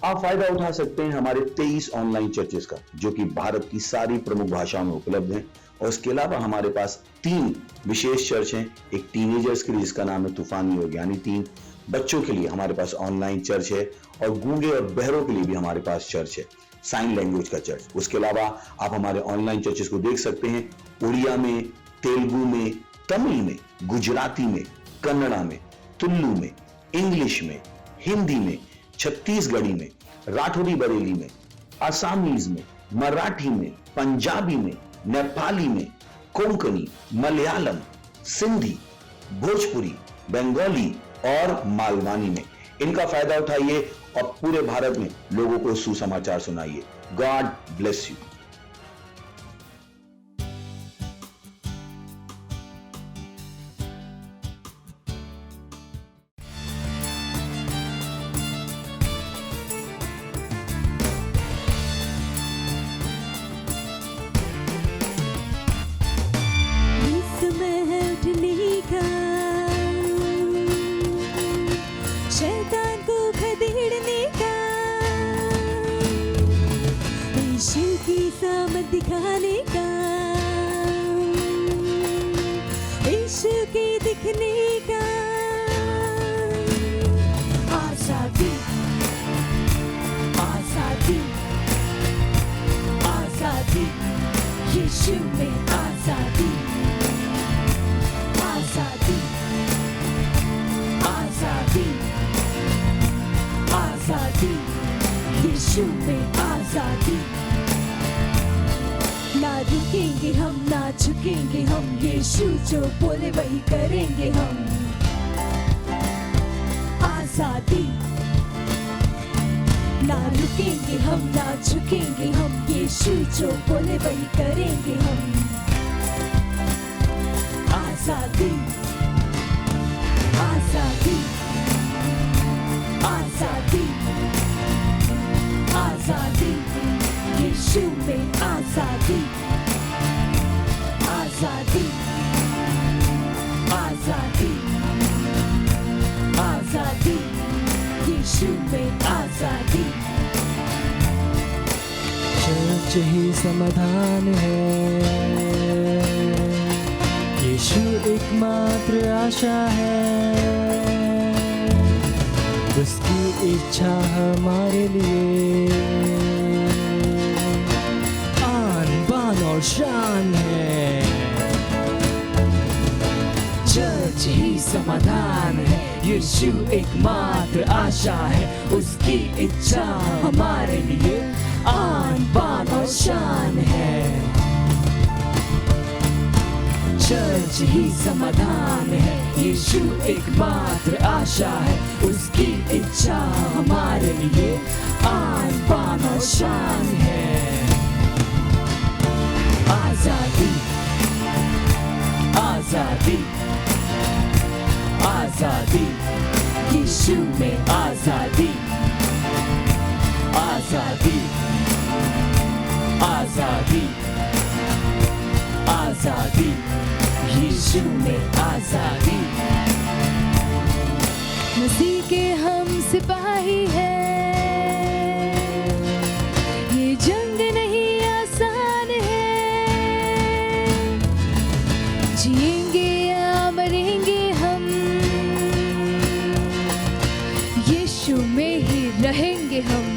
आप फायदा उठा सकते हैं हमारे 23 ऑनलाइन चर्चेस का, जो कि भारत की सारी प्रमुख भाषाओं में उपलब्ध हैं। और इसके अलावा हमारे पास 3 विशेष चर्च हैं। एक टीनेजर्स के लिए जिसका नाम है तूफानी योग यानी 3, बच्चों के लिए हमारे पास ऑनलाइन चर्च है, और गूंगे और बहरों के लिए भी हमारे पास चर्च है, साइन लैंग्वेज का चर्च। उसके अलावा आप हमारे ऑनलाइन चर्चेस को देख सकते हैं उड़िया में, तेलुगु में, तमिल में, गुजराती में, कन्नड़ा में, तुलु में, इंग्लिश में, हिंदी में, छत्तीसगढ़ी में, राठौरी बरेली में, आसामीज में, मराठी में, पंजाबी में, नेपाली में, कोंकणी, मलयालम, सिंधी, भोजपुरी, बंगाली और मालवानी में। इनका फायदा उठाइए और पूरे भारत में लोगों को सुसमाचार सुनाइए। God bless you. शैतान को खदेड़ने का, यीशु की सामत दिखाने का, यीशु के दिखने का। आजादी, आजादी, आजादी, यीशु में आजादी, आजादी, आजादी, आजादी, यीशु में आजादी। ना रुकेंगे हम, ना झुकेंगे हम, यीशु जो बोले वही करेंगे हम। आजादी, ना रुकेंगे हम, ना झुकेंगे हम, यीशु जो बोले वही करेंगे हम। आजादी, आजादी, आजादी, आजादी, यीशु में आजादी, आजादी, आजादी, आजादी, यीशु में आजादी। चर्च ही समाधान है, यीशु एकमात्र आशा है, उसकी इच्छा हमारे लिए आन बान और शान है। चर्च ही समाधान है, यीशु एकमात्र आशा है, उसकी इच्छा हमारे लिए आन बान और शान है। चर्च ही समाधान है, यीशु एकमात्र आशा है, उसकी इच्छा हमारे लिए आन बान और शान है। आजादी, आजादी, आजादी, यीशु में आजादी, आजादी, आजादी, आजादी, यीशु में आजादी। मसीह के हम सिपाही हैं, ये जंग नहीं आसान है, जिएंगे या मरेंगे हम, यीशु में ही रहेंगे हम।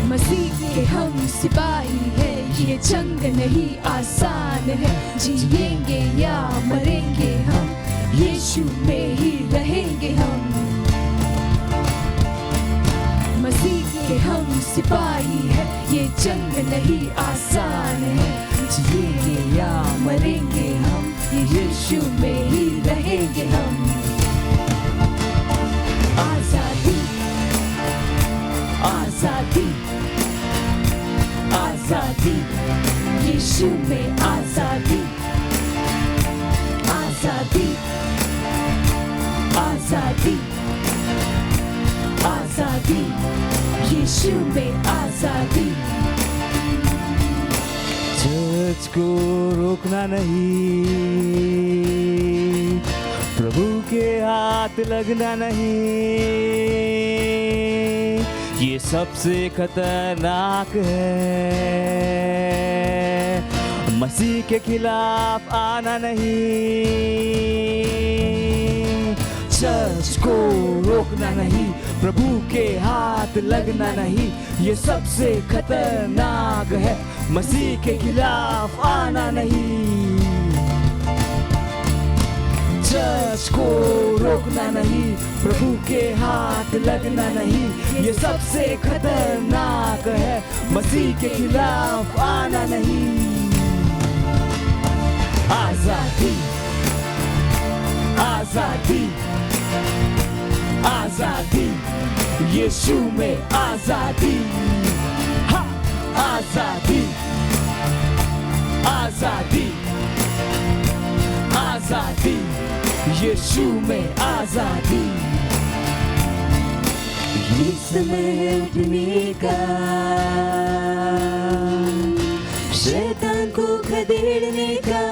मसीह के हम सिपाही हैं, ये जंग नहीं आसान है, जिएंगे या मरेंगे हम, यीशु में ही रहेंगे हम। मसीह के हम सिपाही हैं, ये जंग नहीं आसान है, जिएंगे या मरेंगे हम, यीशु में ही रहेंगे हम। आजादी, आजादी, आजादी, यीशु में आजादी, आजादी, आजादी, आजादी, यीशु में आजादी। चर्च को रोकना नहीं, प्रभु के हाथ लगना नहीं, ये सबसे खतरनाक है। मसीह के खिलाफ आना नहीं, चर्च को रोकना नहीं, प्रभु के हाथ लगना नहीं, ये सबसे खतरनाक है। मसीह के खिलाफ आना नहीं, चर्च को रोकना नहीं, प्रभु के हाथ लगना नहीं, ये सबसे खतरनाक है। मसीह के खिलाफ आना नहीं। आजादी, आजादी, आजादी, यीशु में आजादी। हा! आजादी, आजादी, आजादी, यीशु में आजादी। ये समय है उठने का, शैतान को खदेड़ने का,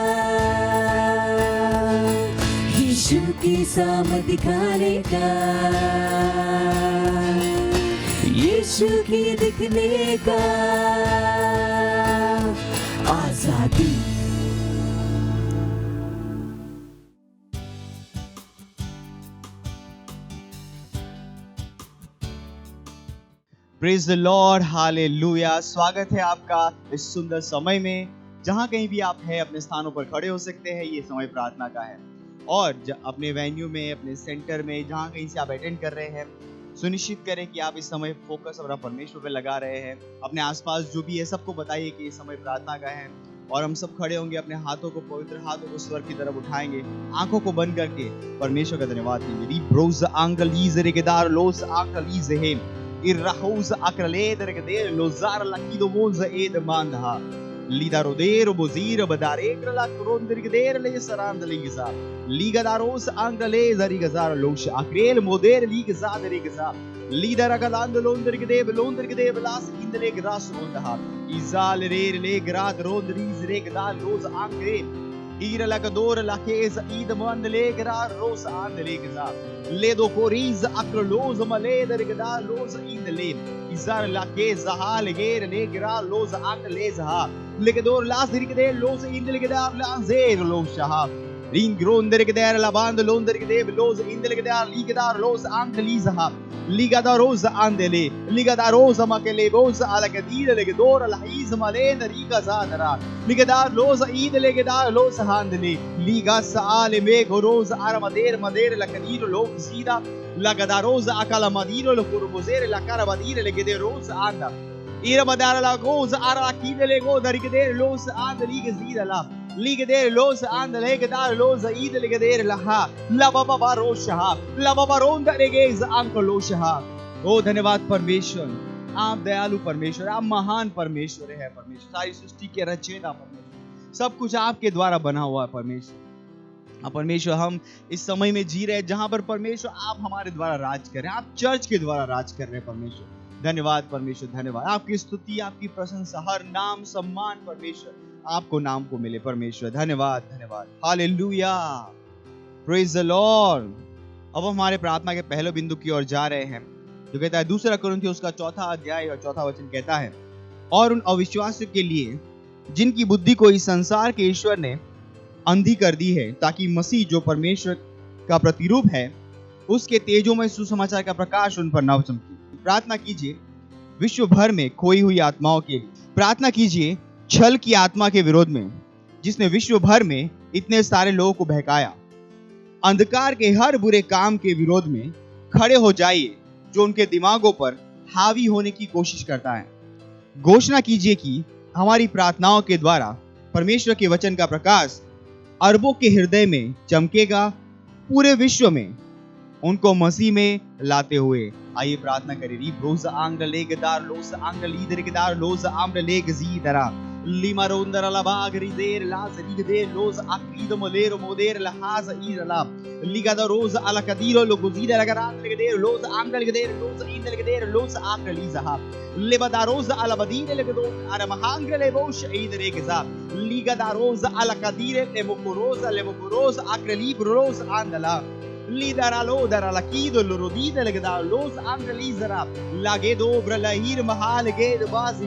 यीशु की सामर्थ दिखाने का, यीशु की दिखने का। आजादी। Praise the Lord, hallelujah. स्वागत है आपका इस सुंदर समय में। जहां कहीं भी आप हैं, अपने स्थानों पर खड़े हो सकते हैं। ये समय प्रार्थना का है और अपने वेन्यू में, अपने सेंटर में, जहां कहीं से आप अटेंड कर रहे हैं, सुनिश्चित करें कि आप इस समय फोकस अपना परमेश्वर पे लगा रहे हैं। अपने आसपास जो भी है सबको बताइए कि ये समय प्रार्थना का है और हम सब खड़े होंगे, अपने हाथों को, पवित्र हाथों को स्वर्ग की तरफ उठाएंगे, आंखों को बंद करके परमेश्वर का धन्यवाद देंगे। रीब्रोज आंगलीज रेगेदार लोस आंगलीज है irrahosa acraleder de lozar la kidomoza ed manda lida rodero bozira badare la cronder geder le sarand liza liga daros angaleza rigazar losh acrel moder liga deriza lida ragalando londer gede las indre gras ronda izal le grad rodriz regda los angre ira la cadora la chiesa id mandle grad rosa andele ledo coriz acrolos maleder gda los indele izar la chiesa halegere negra los angleza legedor las dirigde los indele gda lanzer los shah ring gronder gda la band londer gde los indele gda ligdar los angliza ligada rosa andele ligada rosa makele rosa ala gadira legedor la hiz malena riga zadara ligada rosa idele gda los handele liga saale me rosa armader mader la kadiro lo zida la gada rosa akala madiro lo kurbozere la cara badire le gede rosa anda ira madara la rosa ara kidele go darigede los andele gzida la ligede los andele gda los idele gede la ha la baba barosha la baba ronda regez ankolosha। ओ धन्यवाद परमेश्वर, आप दयालु परमेश्वर, आप महान परमेश्वर है। परमेश्वर सारी सृष्टि के रचयिता परमेश्वर, सब कुछ आपके द्वारा बना हुआ है परमेश्वर। परमेश्वर हम इस समय में जी रहे हैं जहां पर परमेश्वर आप हमारे द्वारा राज कर रहे हैं, आप चर्च के द्वारा राज कर रहे हैं परमेश्वर। धन्यवाद परमेश्वर, धन्यवाद। आपकी स्तुति, आपकी प्रशंसा, हर नाम सम्मान परमेश्वर आपको नाम को मिले परमेश्वर। धन्यवाद, धन्यवाद, हालेलुया, प्रेज द लॉर्ड। अब हमारे प्रार्थना के पहले बिंदु की ओर जा रहे हैं जो कहता है 2 कुरिन्थियों उसका 4 अध्याय और 4 वचन कहता है, और उन अविश्वासियों के लिए जिनकी बुद्धि को इस संसार के ईश्वर ने अंधी कर दी है, ताकि मसीह जो परमेश्वर का प्रतिरूप है उसके तेजोमय सुसमाचार का प्रकाश उन पर न चमके। प्रार्थना कीजिए विश्व भर में खोई हुई आत्माओं के लिए। प्रार्थना कीजिए छल की आत्मा के विरोध में जिसने विश्व भर में इतने सारे लोगों को बहकाया। अंधकार के हर बुरे काम के विरोध में खड़े हो जाइए जो उनके दिमागों पर हावी होने की कोशिश करता है। घोषणा कीजिए कि हमारी प्रार्थनाओं के द्वारा परमेश्वर के वचन का प्रकाश अरबों के हृदय में चमकेगा, पूरे विश्व में उनको मसीह में लाते हुए। आइए प्रार्थना करें। री Broz आंगलेगदार loss आंगलीदरगदार loss आम्रलेगजीदरा लिमारोंदर लाबागरीदेर लाजरीगदेर loss आक्रीदो मोलेरो मोदेर लहाज ईरला लिगादा rose अलकदीरो लोगुजीदर लगरागदेर loss आंगलगदेर loss इंदलगदेर loss आक्रीज़हा लेबदारोज अलबदीर लगदो अरमहांगले Bose ईदरेगजा लिगादा rose अलकदीर लेमोकोरोज आक्रीलीब्रोज आंदला lidara lo dara la kido lo rodida le gada los angelizara lage do bralahir mahal ge baz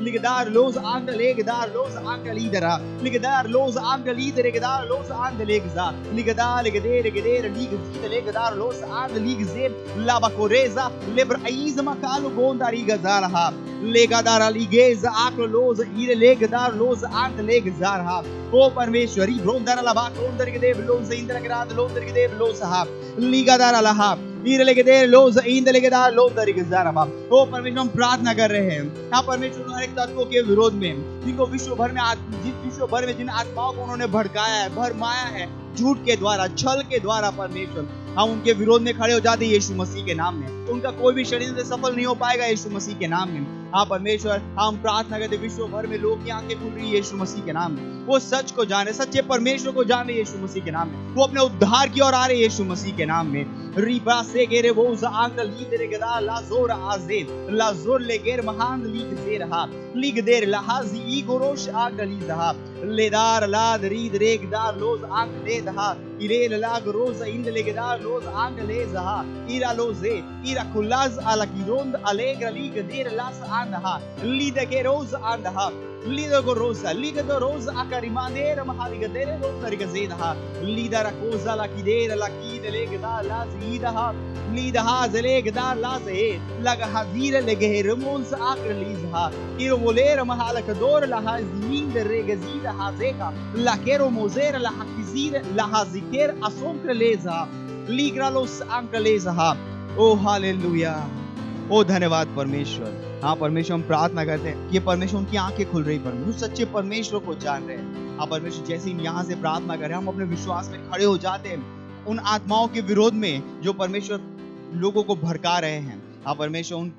ligdar los angelegdar los angelidara ligdar los angelidere gada los angelegza ligdar legdere ligzida legdar los angeligze labacoreza lebraiz makalo gondari gazarha legadara ligeza aklos ire legdar los angelegzarha ओ परमेश्वरी ब्रोंदर लबा कोंदर के देव लोज इंद्र ग्राद लोंदर के देव लोज साहब लीगादार लहा ईरले के देव लोज इंद्र के दार लोंदर के जारबा ओ परमेश्वर हम प्रार्थना कर रहे हैं हां परमेश्वर हर एक तत्वों के विरोध में जिनको विश्व भर में जिन आत्माओं को उन्होंने भड़काया है भरमाया है झूठ के द्वारा छल के द्वारा परमेश्वर हम उनके विरोध में खड़े हो जाते हैं यीशु मसीह के नाम में उनका कोई भी षड्यंत्र सफल नहीं हो पाएगा यीशु मसीह के नाम में हाँ परमेश्वर हम प्रार्थना करते विश्व भर में लोग की आंखें खुल रही है यीशु मसीह के नाम में वो सच को जाने सच्चे परमेश्वर को जाने यीशु मसीह के नाम में वो अपने उद्धार की ओर आ रहे यीशु मसीह के नाम में रीबा से गेरे वो आंगल लीदरे गदा लाजोर आजेद लाजोर ले गेर महान लीग से रहा लीग देर लहाजी इगोरोश आगली दहा लेदार लाद रीद रेगदार लोज आंग ले दहा इरेल लाग रोज इंद लेगदार लोज आंग ले दहा इरा लोजे इरा कुलाज ala kironda allegra liga der las anha lida ke rosa anha lida go rosa liga do rosa akarimanera mahaliga der rosa riga zedha lida rakosa la kidera la kide lega da la zidha lida ha zelega da la ze laga hazira lege mons akrlizha iro volera mahalaka dor la hazin der rega zida hazeka la kero mozera la hakizira la haziker asonkrleza ligra los ankrleza O hallelujah ओ धन्यवाद परमेश्वर हाँ परमेश्वर हम प्रार्थना करते हैं कि परमेश्वर उनकी आंखें खुल रही परमेश्वर सच्चे परमेश्वर को जान रहे हैं हाँ परमेश्वर जैसे ही यहाँ से प्रार्थना करें हम अपने विश्वास में खड़े हो जाते हैं उन आत्माओं के विरोध में जो परमेश्वर लोगों को भड़का रहे हैं हाँ परमेश्वर उन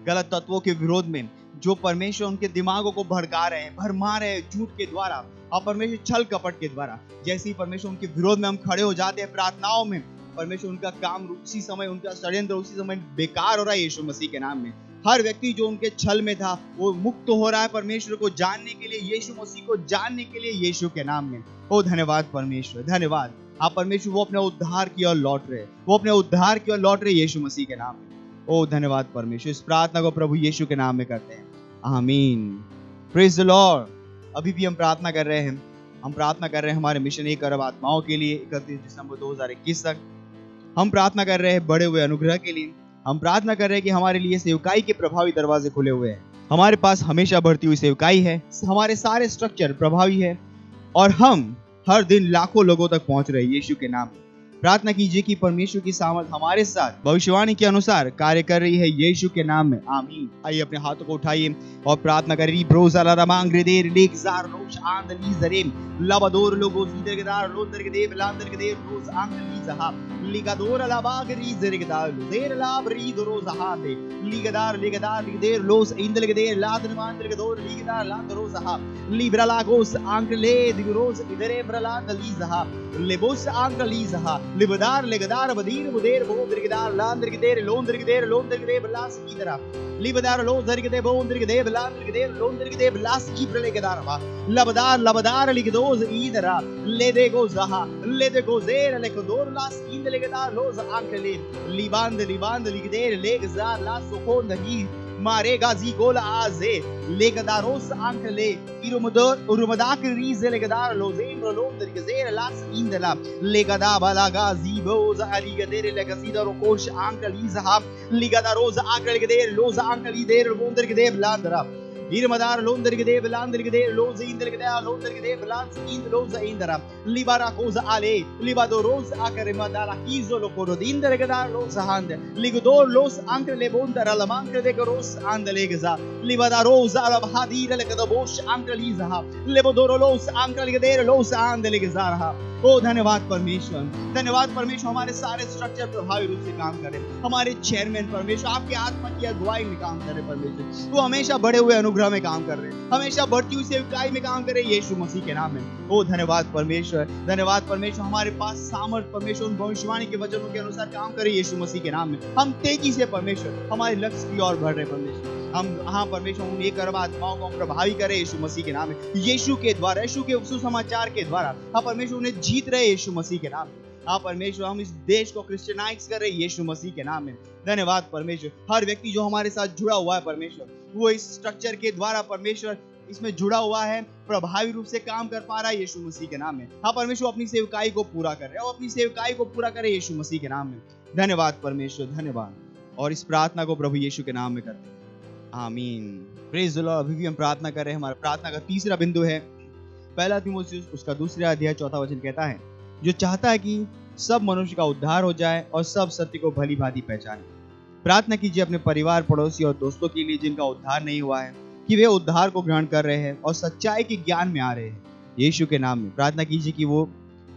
गलत तत्वों के विरोध में जो परमेश्वर उनके दिमागों को भड़का रहे हैं भरमा रहे हैं झूठ के द्वारा और परमेश्वर छल कपट के द्वारा जैसे ही परमेश्वर उनके विरोध में हम खड़े हो जाते हैं प्रार्थनाओं में परमेश्वर उनका काम उसी समय उनका षड्यंत्र उसी समय बेकार हो रहा है यीशु मसीह के नाम में हर व्यक्ति जो उनके छल में था वो मुक्त हो रहा है परमेश्वर को जानने के लिए यीशु मसीह को जानने के लिए यीशु के नाम में ओ धन्यवाद परमेश्वर धन्यवाद आप परमेश्वर वो अपने उद्धार की ओर लौट रहे वो अपने उद्धार की ओर लौट रहे यीशु मसीह के नाम में ओ धन्यवाद परमेश्वर इस प्रार्थना को प्रभु यीशु के नाम में करते हैं आमीन प्रेज द लॉर्ड अभी भी हम प्रार्थना कर रहे हैं हम प्रार्थना कर रहे हैं हमारे मिशन 1 अरब आत्माओं के लिए 31 दिसंबर 2021 तक हम प्रार्थना कर रहे हैं बड़े हुए अनुग्रह के लिए हम प्रार्थना कर रहे हैं कि हमारे लिए सेवकाई के प्रभावी दरवाजे खुले हुए हैं हमारे पास हमेशा बढ़ती हुई सेवकाई है हमारे सारे स्ट्रक्चर प्रभावी है और हम हर दिन लाखों लोगों तक पहुंच रहे हैं यीशु के नाम में प्रार्थना कीजिए कि परमेश्वर की सामर्थ हमारे साथ भविष्यवाणी के अनुसार कार्य कर रही है यीशु के नाम में आमीन आइए अपने हाथों को उठाइए और प्रार्थना करिए ब्रोज़ाला रमांग्रेदेर लेक्जार रोश आंदली जरेम लबदोर लोगो जीदरगदार लोदर के देव लांदर के देव रोज आंगली जहा लिगादोर लाबागरी जरगदार देर लाब रीद रोज हाते लिगदार लिगदेर लोस इंदल के देर लादर मांदर के दोर लिगदार लांदर रोज हा लिब्रा लागोस आंगले दिगरोज इधरे ब्रला दली जहा लेबोस आंगली जहा लिबदार लेगदार बदीर बुदेर बोदर के दार लांदर के देर लोंदर के देर लास की तरह लिबदार लोदर के देर बोदर के देर लांदर के देर लोंदर के देर लास की प्रले के दार लबदार लिगदोज ईदरा ले दे गो जेर ले कोदोर लास इंद ले के दार लोज आंगले लिबांद लिगदेर लेगजा लास को नहीं मारे गाजी गोल आजे लेगदारोस आंकले उरुमदाक रीज लेगदार लोजेम लोंदर के जेर लास इंदला लेगदा बाला गाजी बोज अली गदेर लेगसीदा रोकोश आंकली जहाब लिगदारोज आंकल के देर लोज आंकली देर लोंदर के देव लांदरा इरमदार लोंदर के देव लांदर के देर लोज इंदर के देव लोंदर के देव लांस इंद लोज इंदरा लिबारा कोज आले लिबादो रोज आकर मदाला कीजो लोकोरो इंदर के दार लोज हांद लिगदोर लोस आंकर ले बोंदर लमांकर दे रोस आंद लेगजा लिबादा रोज अलब हादीर ले कदबोश आंकर लीजा लेबोदोरो लोस आंकर के देर लोस आंद लेगजा रहा ओ धन्यवाद परमेश्वर हमारे सारे स्ट्रक्चर प्रभावी रूप से काम करे हमारे चेयरमैन परमेश्वर आपके आत्मा की अगुवाई में काम करे परमेश्वर वो हमेशा बढ़े हुए अनुग्रह में काम कर रहे हैं हमेशा बढ़ती हुई सेवकाई में काम कर रहे हैं यीशु मसीह के नाम में ओ धन्यवाद परमेश्वर हमारे पास सामर्थ परमेश्वर उन भविष्यवाणी के वचनों के अनुसार काम करे यीशु मसीह के नाम में हम तेजी से परमेश्वर हमारे लक्ष्य की ओर बढ़ रहे परमेश्वर हम हाँ परमेश्वर उन 1 अरब आत्माओं को हम प्रभावी करें यीशु मसीह के नाम में यीशु के द्वारा यीशु के सुसमाचार के द्वारा हाँ परमेश्वर उन्हें जीत रहे यीशु मसीह के नाम में हाँ परमेश्वर, हम इस देश को क्रिश्चियनाइज कर रहे हैं यीशु मसीह के नाम में। धन्यवाद परमेश्वर। हर व्यक्ति जो हमारे साथ जुड़ा हुआ है परमेश्वर, वो इस स्ट्रक्चर के द्वारा परमेश्वर इसमें जुड़ा हुआ है, प्रभावी रूप से काम कर पा रहा है यीशु मसीह के नाम में। हाँ परमेश्वर, अपनी सेवकाई को पूरा कर रहे हैं और अपनी सेवकाई को पूरा करे यीशु मसीह के नाम में। धन्यवाद परमेश्वर, धन्यवाद। और इस प्रार्थना को प्रभु यीशु के नाम में करते हैं, आमीन। Praise the Lord. अभी भी हम प्रार्थना कर रहे हैं। हमारा प्रार्थना का तीसरा बिंदु है पहला तीमुथियुस उसका 2 अध्याय 4 वचन कहता है, जो चाहता है कि सब मनुष्य का उद्धार हो जाए और सब सत्य को भली भांति पहचाने। प्रार्थना कीजिए अपने परिवार, पड़ोसी और दोस्तों के लिए जिनका उद्धार नहीं हुआ है, कि वे उद्धार को ग्रहण कर रहे हैं और सच्चाई के ज्ञान में आ रहे हैं यीशु के नाम में। प्रार्थना कीजिए कि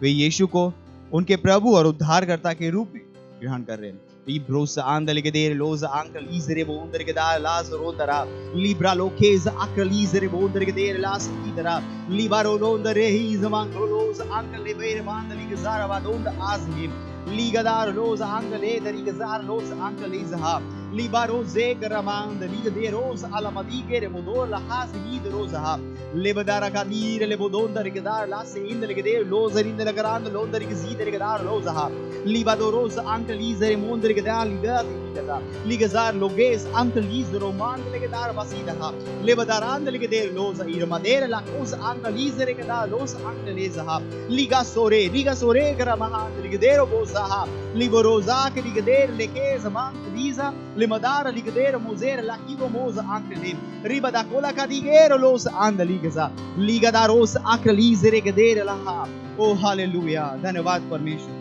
वे यीशु को उनके प्रभु और उद्धारकर्ता के रूप में ग्रहण कर रहे हैं। Libros andele los ankel izere bonder geda las rondara libra lokez akel izere bonder geda las idara libaro londare hizman los ankel lever mandali gezara vadond azhim ligadar los ankel ederi gezar los ankel izha libaro zegramand ligaderos alamadike remodor la hasmid rozha lebadara kadir lebodonder geda las indele geda los indele garand londari gezidere gedar lozha libadoros ankel izere monder Ligazar Loges Uncle Lizero Mandelegadar Basidaha Lebadarand Ligader Loza Irmadera La Cosa Uncle Lizeregada Los Angelezaha Liga Sore Gramahan Ligadero Bozaha Liboroza Ligader Lekez Mank Liza Limadara Ligader Moser La Kivo Moza Uncle Ribada Cola Cadigero Los Andaligaza Ligadaros Uncle Lizeregader Laha। Oh hallelujah। धन्यवाद परमेश्वर,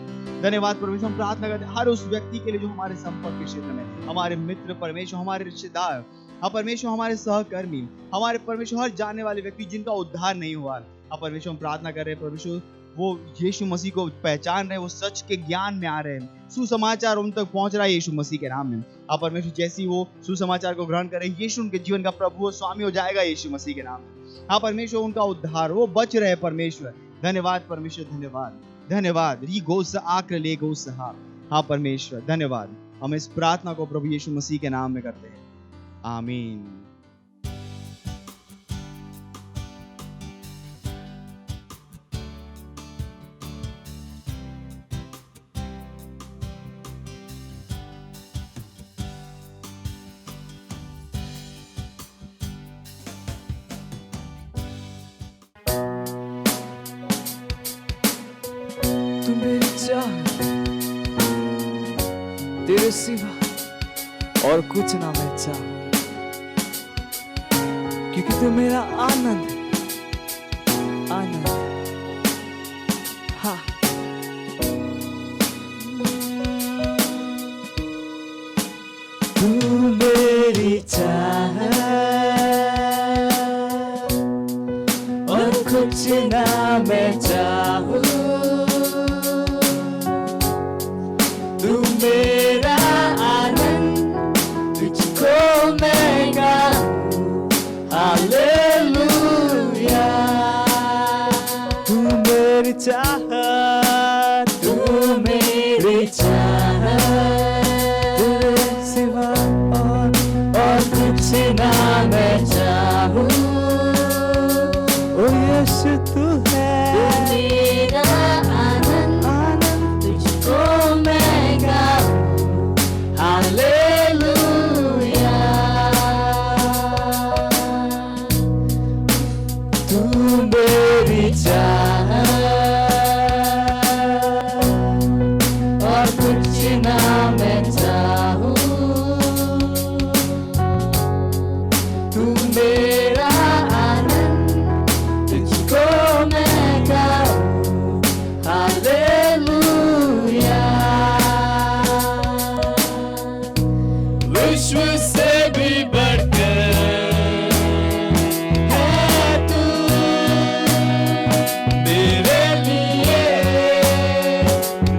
धन्यवाद परमेश्वर। हम प्रार्थना करते हैं हर उस व्यक्ति के लिए जो हमारे संपर्क के क्षेत्र में, हमारे मित्र परमेश्वर, हमारे रिश्तेदार, हाँ परमेश्वर, हमारे सहकर्मी, हमारे परमेश्वर हर जाने वाले व्यक्ति जिनका उद्धार नहीं हुआ, हाँ परमेश्वर हम प्रार्थना कर रहे हैं परमेश्वर, वो यीशु मसीह को पहचान रहे हैं, वो सच के ज्ञान में आ रहे हैं, सुसमाचार उन तक पहुंच रहा है यीशु मसीह के नाम में। हाँ परमेश्वर, जैसी वो सुसमाचार को ग्रहण करे, यीशु उनके जीवन का प्रभु और स्वामी हो जाएगा यीशु मसीह के नाम में। हाँ परमेश्वर, उनका उद्धार, वो बच रहे परमेश्वर। धन्यवाद परमेश्वर, धन्यवाद, धन्यवाद। री गोस आकर ले गोस। हाँ परमेश्वर, धन्यवाद। हम इस प्रार्थना को प्रभु यीशु मसीह के नाम में करते हैं, आमीन। तेरे सिवा और कुछ ना मैं चाहूं, क्योंकि तू मेरा आनंद है, आनंद। हाँ तू मेरी चाहत और कुछ ना मैं चाहूं, तू मेरा आनंद, तुझको मैं गाऊं, हालेलुया। तू मेरी चाहत, तू मेरी चाहत, तेरे सिवा और कुछ ना मैं चाहूं। ओ यीशु तू है मेरा आनंद, आनंद तुझको मैं गाऊं, हालेलुया। तू मेरी चाहत और कुछ ना मैं चाहूं, तू मेरा आनंद, तुझको मैं गाऊं, हालेलुया। विश्व से भी बढ़कर है तू मेरे लिए,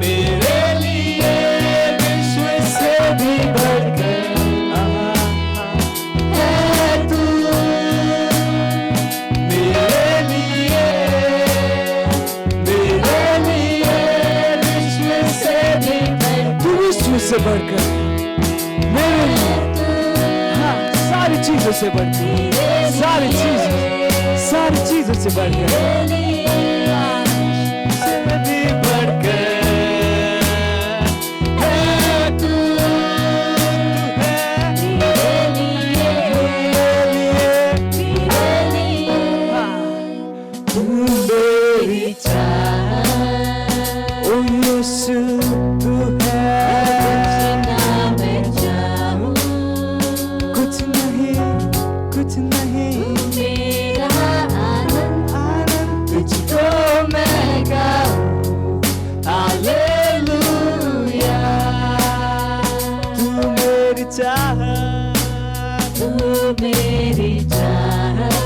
मेरे लिए। विश्व से भी बढ़कर है तू मेरे लिए, मेरे लिए। विश्व से भी बढ़कर, तू विश्व से बढ़कर मेरे लिए, हाँ सारी चीजों से बढ़कर, सारी चीजों से बढ़कर, से भी बढ़कर यीशु तू है, मैं चाहूं कुछ नहीं, कुछ नहीं, मेरा आनंद आनंद तुझको मैं गाऊं हालेलुया तू मेरी चाहत, तू मेरी चाहत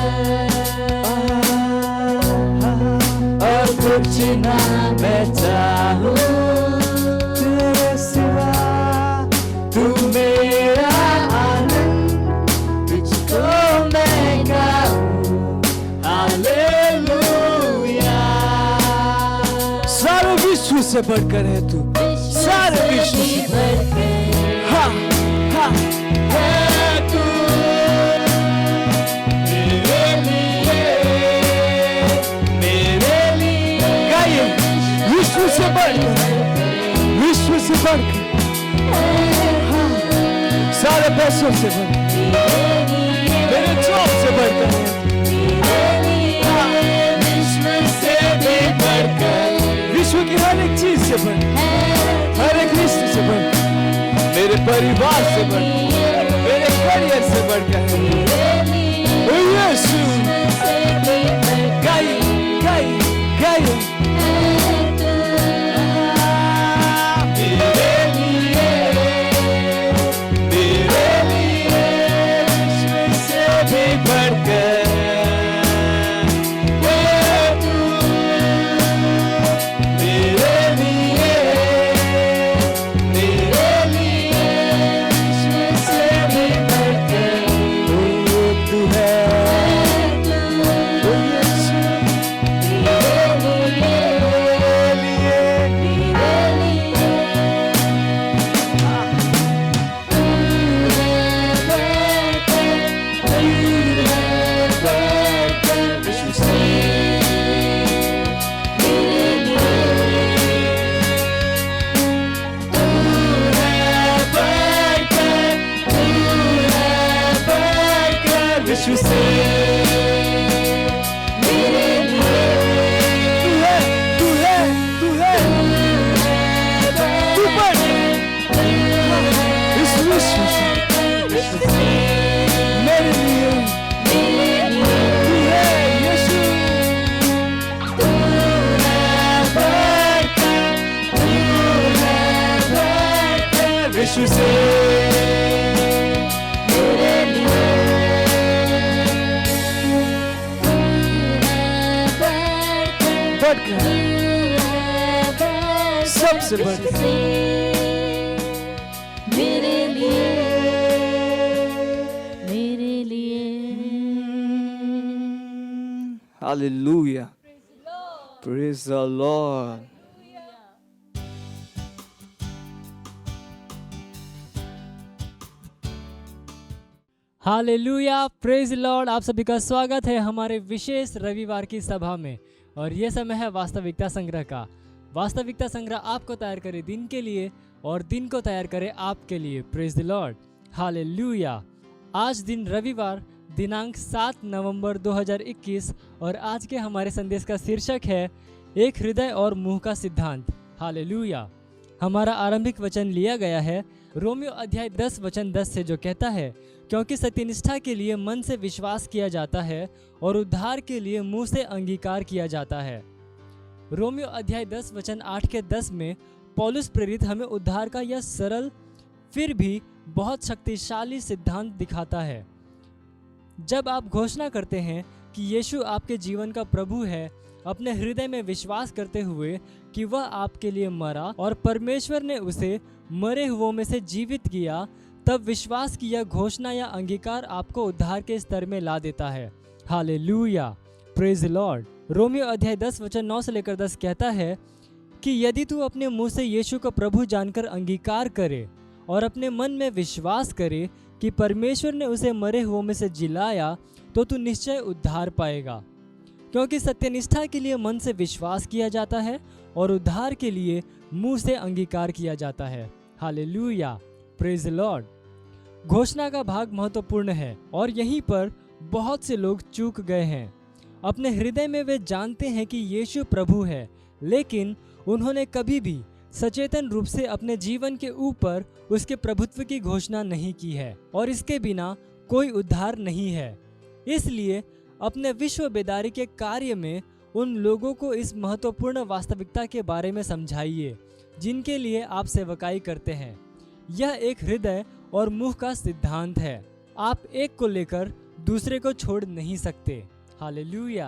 और कुछ ना मैं चाहूं तेरे सिवा, तू मेरा आनंद तुझको मैं गाऊं हालेलुया। सारे विश्व से बढ़कर है तू, सारे विश्व से बढ़कर हा हा है तू मेरे लिए गाइए, विश्व से बढ़कर, विश्व से बढ़कर, हाँ, सारे पैसों से बढ़कर, मेरे जॉब से बढ़कर है, विश्व से भी बढ़कर, विश्व की हर एक चीज से बढ़कर, हर एक रिश्ते से बढ़कर, मेरे परिवार से बढ़कर, मेरे करियर से बढ़कर, ओ यीशु गाइए गाइए गाइए मेरे लिए विश्व से भी बढ़कर है तू, मेरे लिए विश्व से भी बढ़कर तू है, ओ यीशु विश्व से मेरे लिए तू है, तू है, तू है, तू बढ़ इस विश्व से मेरे लिए तू है यीशु, तू है बढ़कर विश्व से बढ़कर, सबसे बढ़कर मेरे लिए, मेरे लिए hallelujah, praise the Lord. Hallelujah, praise Lord. आप सभी का स्वागत है हमारे विशेष रविवार की सभा में। और ये समय है वास्तविकता संग्रह का। वास्तविकता संग्रह आपको तैयार करे दिन के लिए और दिन को तैयार करे आपके लिए। Praise the Lord, hallelujah. आज दिन रविवार दिनांक 7 नवंबर 2021 और आज के हमारे संदेश का शीर्षक है एक हृदय और मुंह का सिद्धांत। हालेलुया। हमारा आरंभिक वचन लिया गया है रोमियो अध्याय 10 वचन 10 से, जो कहता है क्योंकि सत्यनिष्ठा के लिए मन से विश्वास किया जाता है और उद्धार के लिए मुंह से अंगीकार किया जाता है। रोमियो अध्याय 10 वचन 8 के 10 में पौलुस प्रेरित हमें उद्धार का यह सरल फिर भी बहुत शक्तिशाली सिद्धांत दिखाता है। जब आप घोषणा करते हैं कि यीशु आपके जीवन का प्रभु है, अपने हृदय में विश्वास करते हुए कि वह आपके लिए मरा और परमेश्वर ने उसे मरे हुओं में से जीवित किया, तब विश्वास की यह घोषणा या अंगीकार आपको उद्धार के स्तर में ला देता है। Hallelujah, praise Lord. रोमियो अध्याय 10 वचन 9 से लेकर 10 कहता है कि यदि तू अपने मुंह से यीशु को प्रभु जानकर अंगीकार करे और अपने मन में विश्वास करे कि परमेश्वर ने उसे मरे हुओं में से जिलाया, तो तू निश्चय उद्धार पाएगा। क्योंकि सत्यनिष्ठा के लिए मन से विश्वास किया जाता है और उद्धार के लिए मुंह से अंगीकार किया जाता है। Hallelujah, praise Lord. घोषणा का भाग महत्वपूर्ण है और यहीं पर बहुत से लोग चूक गए हैं। अपने हृदय में वे जानते हैं कि यीशु प्रभु है, लेकिन उन्होंने कभी भी सचेतन रूप से अपने जीवन के ऊपर उसके प्रभुत्व की घोषणा नहीं की है और इसके बिना कोई उद्धार नहीं है। इसलिए अपने विश्व बेदारी के कार्य में उन लोगों को इस महत्वपूर्ण वास्तविकता के बारे में समझाइए जिनके लिए आप सेवकाई करते हैं। यह एक हृदय और मुंह का सिद्धांत है। आप एक को लेकर दूसरे को छोड़ नहीं सकते। Hallelujah,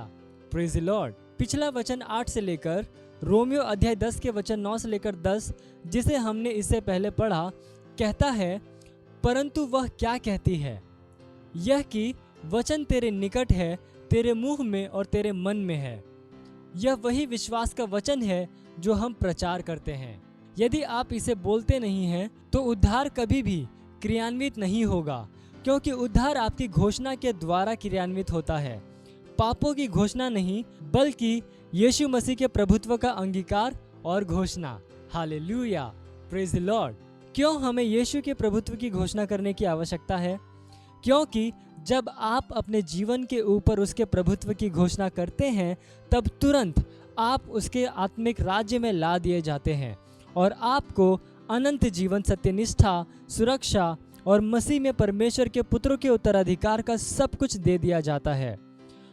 praise the Lord. पिछला वचन 8 से लेकर रोमियो अध्याय 10 के वचन 9 से लेकर 10, जिसे हमने इससे पहले पढ़ा, कहता है, परंतु वह क्या कहती है, यह कि वचन तेरे निकट है, तेरे मुंह में और तेरे मन में है। यह वही विश्वास का वचन है जो हम प्रचार करते हैं। यदि आप इसे बोलते नहीं हैं तो उद्धार कभी भी क्रियान्वित नहीं होगा, क्योंकि उद्धार आपकी घोषणा के द्वारा क्रियान्वित होता है, पापों की घोषणा नहीं, बल्कि यीशु मसीह के प्रभुत्व का अंगीकार और घोषणा। Hallelujah, praise the Lord. क्यों हमें यीशु के प्रभुत्व की घोषणा करने की आवश्यकता है? क्योंकि जब आप अपने जीवन के ऊपर उसके प्रभुत्व की घोषणा करते हैं, तब तुरंत आप उसके आत्मिक राज्य में ला दिए जाते हैं और आपको अनंत जीवन, सत्यनिष्ठा, सुरक्षा और मसीह में परमेश्वर के पुत्रों के उत्तराधिकार का सब कुछ दे दिया जाता है।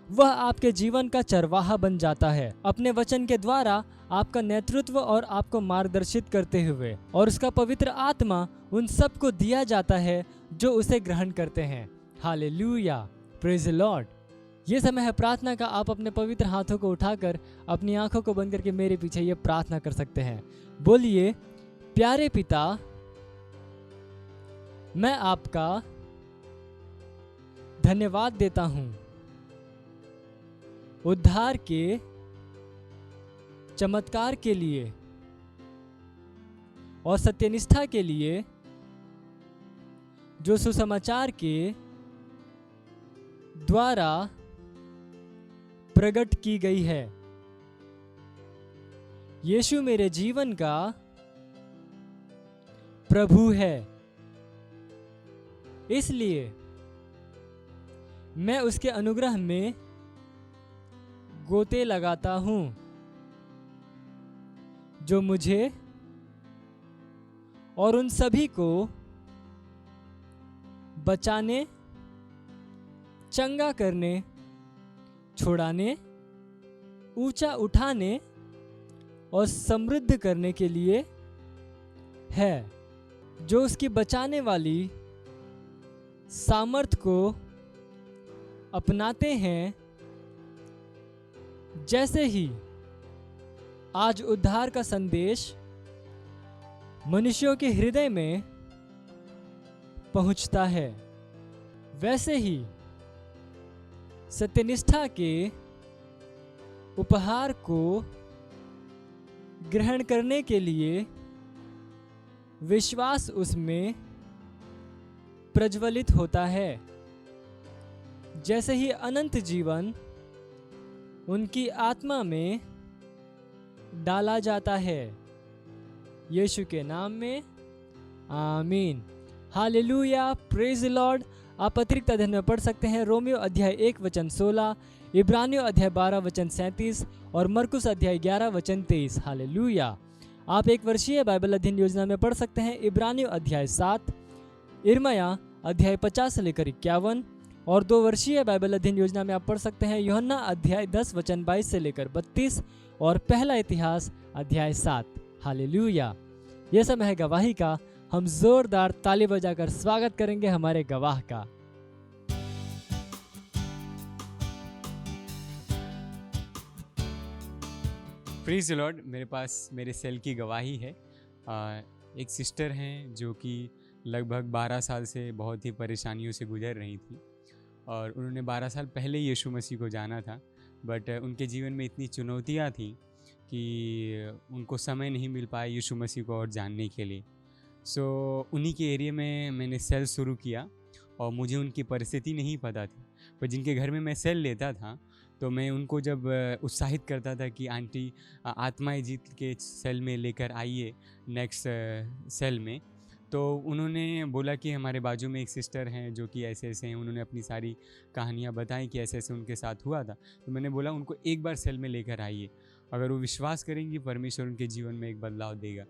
वह आपके जीवन का चरवाहा बन जाता है, अपने वचन के द्वारा आपका नेतृत्व और आपको मार्गदर्शित करते हुए, और उसका पवित्र आत्मा उन सबको दिया जाता है जो उसे ग्रहण करते हैं। Hallelujah, praise the Lord. ये समय है प्रार्थना का। आप अपने पवित्र हाथों को उठाकर अपनी आंखों को बंद करके मेरे पीछे ये प्रार्थना कर सकते हैं। बोलिए, प्यारे पिता, मैं आपका धन्यवाद देता हूँ उद्धार के चमत्कार के लिए और सत्यनिष्ठा के लिए जो सुसमाचार के द्वारा प्रकट की गई है। यीशु मेरे जीवन का प्रभु है, इसलिए मैं उसके अनुग्रह में गोते लगाता हूं जो मुझे और उन सभी को बचाने, चंगा करने, छुड़ाने, ऊंचा उठाने और समृद्ध करने के लिए है, जो उसकी बचाने वाली सामर्थ को अपनाते हैं। जैसे ही आज उद्धार का संदेश मनुष्यों के हृदय में पहुंचता है, वैसे ही सत्यनिष्ठा के उपहार को ग्रहण करने के लिए विश्वास उसमें प्रज्वलित होता है। जैसे ही अनंत जीवन उनकी आत्मा में डाला जाता है। यीशु के नाम में आमीन। Hallelujah, praise the Lord. आप अतिरिक्त अध्ययन में पढ़ सकते हैं रोमियो अध्याय 1 वचन 16, इब्रानियों अध्याय 12 वचन 37 और मरकुस अध्याय 11 वचन 23। हालेलुया। आप एक वर्षीय बाइबल अध्ययन योजना में पढ़ सकते हैं इब्रानियों अध्याय 7, इर्मया अध्याय 50 से लेकर 51, और 2 वर्षीय बाइबल अध्ययन योजना में आप पढ़ सकते हैं यूहन्ना अध्याय 10 वचन 22 से लेकर 32 और पहला इतिहास अध्याय 7। हालेलुया। यह समय है गवाही का। हम जोरदार ताली बजाकर स्वागत करेंगे हमारे गवाह का। Praise the Lord. मेरे पास मेरे सेल की गवाही है। एक सिस्टर हैं जो कि लगभग 12 साल से बहुत ही परेशानियों से गुजर रही थी और उन्होंने 12 साल पहले यीशु मसीह को जाना था, बट उनके जीवन में इतनी चुनौतियाँ थी कि उनको समय नहीं मिल पाया यीशु मसीह को और जानने के लिए। सो उन्हीं के एरिया में मैंने सेल शुरू किया और मुझे उनकी परिस्थिति नहीं पता थी, पर जिनके घर में मैं सेल लेता था तो मैं उनको जब उत्साहित करता था कि आंटी आत्माएं जीत के सेल में लेकर आइए नेक्स्ट सेल में, तो उन्होंने बोला कि हमारे बाजू में एक सिस्टर हैं जो कि ऐसे ऐसे हैं। उन्होंने अपनी सारी कहानियाँ बताई कि ऐसे ऐसे उनके साथ हुआ था। तो मैंने बोला उनको एक बार सेल में लेकर आइए अगर वो विश्वास करेंगी परमेश्वर उनके जीवन में एक बदलाव देगा।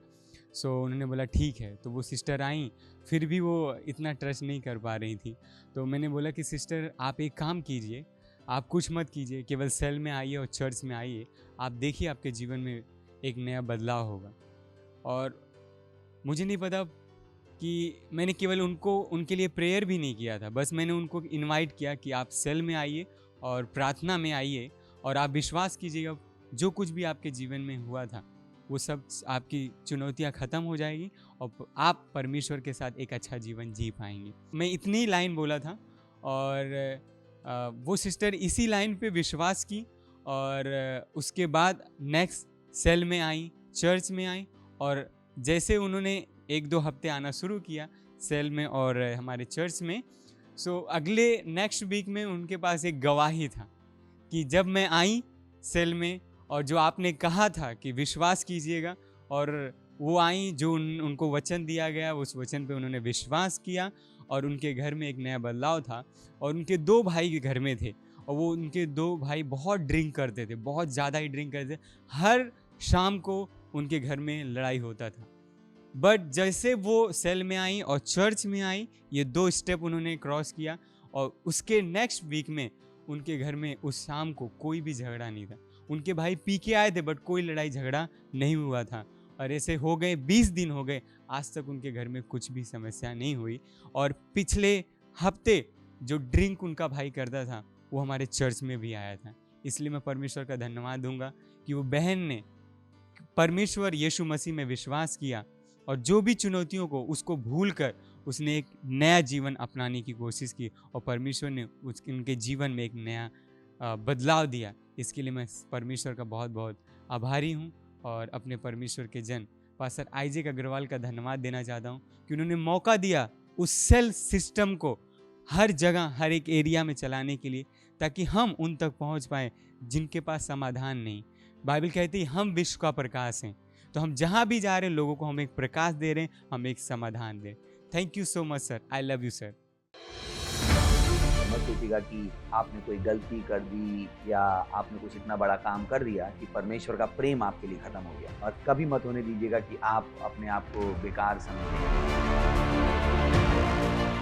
सो उन्होंने बोला ठीक है। तो वो सिस्टर आई, फिर भी वो इतना ट्रस्ट नहीं कर पा रही थी। तो मैंने बोला कि सिस्टर आप एक काम कीजिए, आप कुछ मत कीजिए, केवल सेल में आइए और चर्च में आइए, आप देखिए आपके जीवन में एक नया बदलाव होगा। और मुझे नहीं पता कि मैंने केवल उनके लिए प्रेयर भी नहीं किया था, बस मैंने उनको इनवाइट किया कि आप सेल में आइए और प्रार्थना में आइए और आप विश्वास कीजिएगा जो कुछ भी आपके जीवन में हुआ था वो सब आपकी चुनौतियां ख़त्म हो जाएगी और आप परमेश्वर के साथ एक अच्छा जीवन जी पाएंगे। मैं इतनी लाइन बोला था और वो सिस्टर इसी लाइन पे विश्वास की और उसके बाद नेक्स्ट सेल में आई, चर्च में आई और जैसे उन्होंने 1-2 हफ्ते आना शुरू किया सेल में और हमारे चर्च में, सो अगले नेक्स्ट वीक में उनके पास एक गवाही था कि जब मैं आई सेल में और जो आपने कहा था कि विश्वास कीजिएगा, और वो आई जो उनको वचन दिया गया उस वचन पे उन्होंने विश्वास किया और उनके घर में एक नया बदलाव था। और उनके 2 भाई के घर में थे और वो उनके 2 भाई बहुत ड्रिंक करते थे, बहुत ज़्यादा ही ड्रिंक करते थे, हर शाम को उनके घर में लड़ाई होता था। बट जैसे वो सेल में आई और चर्च में आई, ये 2 स्टेप उन्होंने क्रॉस किया और उसके नेक्स्ट वीक में उनके घर में उस शाम को कोई भी झगड़ा नहीं था। उनके भाई पी के आए थे बट कोई लड़ाई झगड़ा नहीं हुआ था। और ऐसे हो गए 20 दिन हो गए, आज तक उनके घर में कुछ भी समस्या नहीं हुई। और पिछले हफ्ते जो ड्रिंक उनका भाई करता था वो हमारे चर्च में भी आया था। इसलिए मैं परमेश्वर का धन्यवाद दूंगा कि वो बहन ने परमेश्वर यीशु मसीह में विश्वास किया और जो भी चुनौतियों को उसको भूल कर उसने एक नया जीवन अपनाने की कोशिश की और परमेश्वर ने उनके जीवन में एक नया बदलाव दिया। इसके लिए मैं परमेश्वर का बहुत बहुत आभारी हूँ और अपने परमेश्वर के जन पास्टर आइजैक अग्रवाल का धन्यवाद देना चाहता हूँ कि उन्होंने मौका दिया उस सेल सिस्टम को हर जगह हर एक एरिया में चलाने के लिए, ताकि हम उन तक पहुँच पाएँ जिनके पास समाधान नहीं। बाइबल कहती है हम विश्व का प्रकाश हैं, तो हम जहाँ भी जा रहे हैं लोगों को हम एक प्रकाश दे रहे हैं, हम एक समाधान दे रहे हैं। Thank you so much sir, I love you sir. मत सोचिएगा कि आपने कोई गलती कर दी या आपने कुछ इतना बड़ा काम कर दिया कि परमेश्वर का प्रेम आपके लिए खत्म हो गया, और कभी मत होने दीजिएगा कि आप अपने आप को बेकार समझें।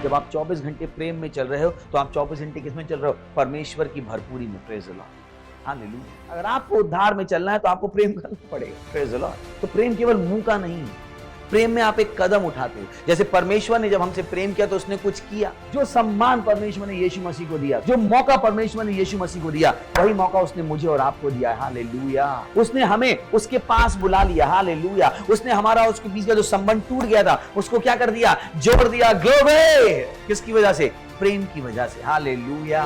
जब आप 24 घंटे प्रेम में चल रहे हो तो आप 24 घंटे किसमें चल रहे हो? परमेश्वर की भरपूरी में। Praise the Lord, hallelujah. अगर आपको उद्धार में चलना है तो आपको प्रेम करना पड़ेगा। Praise the Lord. तो प्रेम केवल मुंह का नहीं है, प्रेम में आप एक कदम उठाते हो। जैसे परमेश्वर ने जब हमसे प्रेम किया तो उसने कुछ किया। जो सम्मान परमेश्वर ने यीशु मसीह को दिया, जो मौका परमेश्वर ने यीशु मसीह को दिया, वही मौका उसने मुझे और आपको दिया है। हालेलुया। उसने हमें उसके पास बुला लिया। हालेलुया। उसने हमारा उसके बीच का जो संबंध टूट गया था उसको क्या कर दिया? जोड़ दिया। ग्लोरी। किसकी वजह से? प्रेम की वजह से। हालेलुया।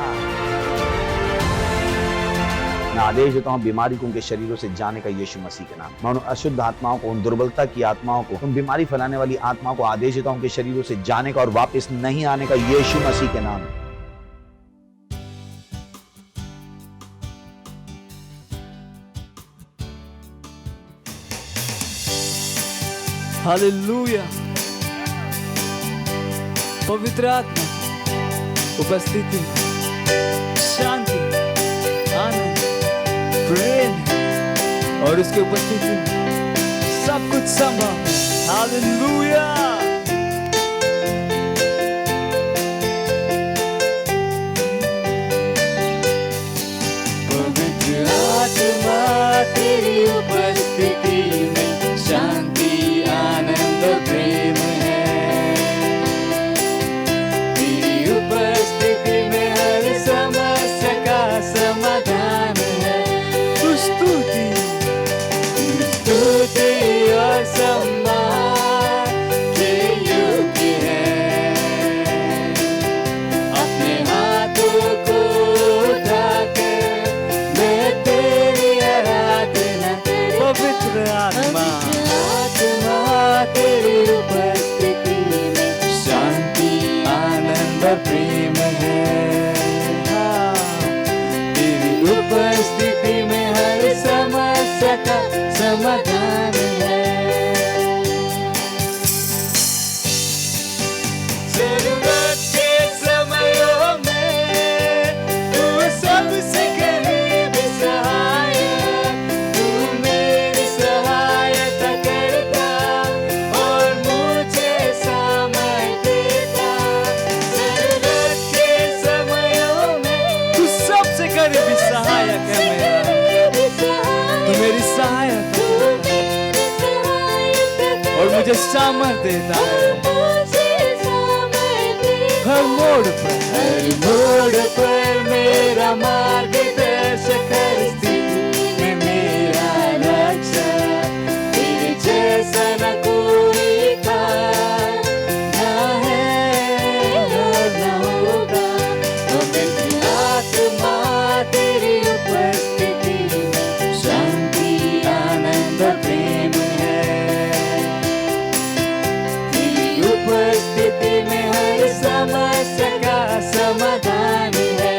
मैं आदेश देता हूं बीमारी को उनके शरीरों से जाने का यीशु मसीह के नाम। मैं उन अशुद्ध आत्माओं को, उन दुर्बलता की आत्माओं को, उन बीमारी फैलाने वाली आत्माओं को आदेश देता हूं उनके शरीरों से जाने का और वापस नहीं आने का यीशु मसीह के नाम। हालेलुया। पवित्र आत्मा उपस्थिति, शांति, आनंद, प्रेम और उसके उपस्थिति में सब कुछ संभव। हालेलुया। पवित्र आत्मा तेरी उपस्थिति में शांति, आनंद, प्रेम है। तेरी उपस्थिति में हर समस्या का समाधान है। स्तुति और सम्मान के मुझे सामर्थ देता है। मुझे सामर्थ देता हर मोड़ पर मेरा मार्गदर्शक, हर स्थिति में मेरा रक्षक। तेरे जैसा न कोई था, ना है ना होगा। मेरी आत्मा तेरी उपस्थिति में शांति आनंद प्रेम है। तेरी उपस्थिति में हर समस्या का समाधान है।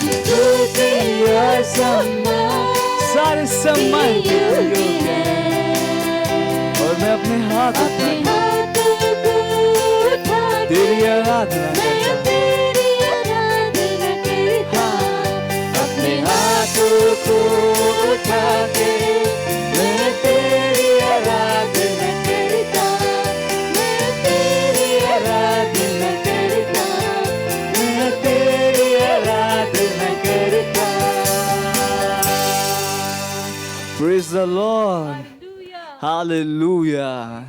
स्तुति और सम्मान, सारे सम्मान के योग्य है। और मैं अपने हाथ उठा तेरी आराधना करता, अपने हाथों को उठा के मैं तेरी आराधना करता, मैं तेरी आराधना करता, मैं तेरी आराधना करता। Praise the Lord. Hallelujah.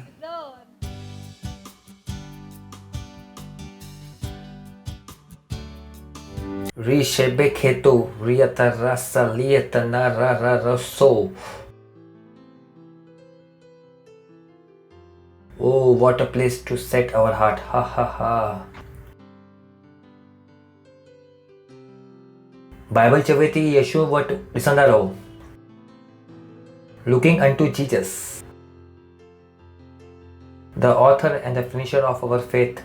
Rishebeketo riata rasa lieta narara raso. Oh, what a place to set our heart. Ha ha ha. Bible चवेती यीशु वट दिसंदा रहो. Looking unto Jesus, the author and the finisher of our faith.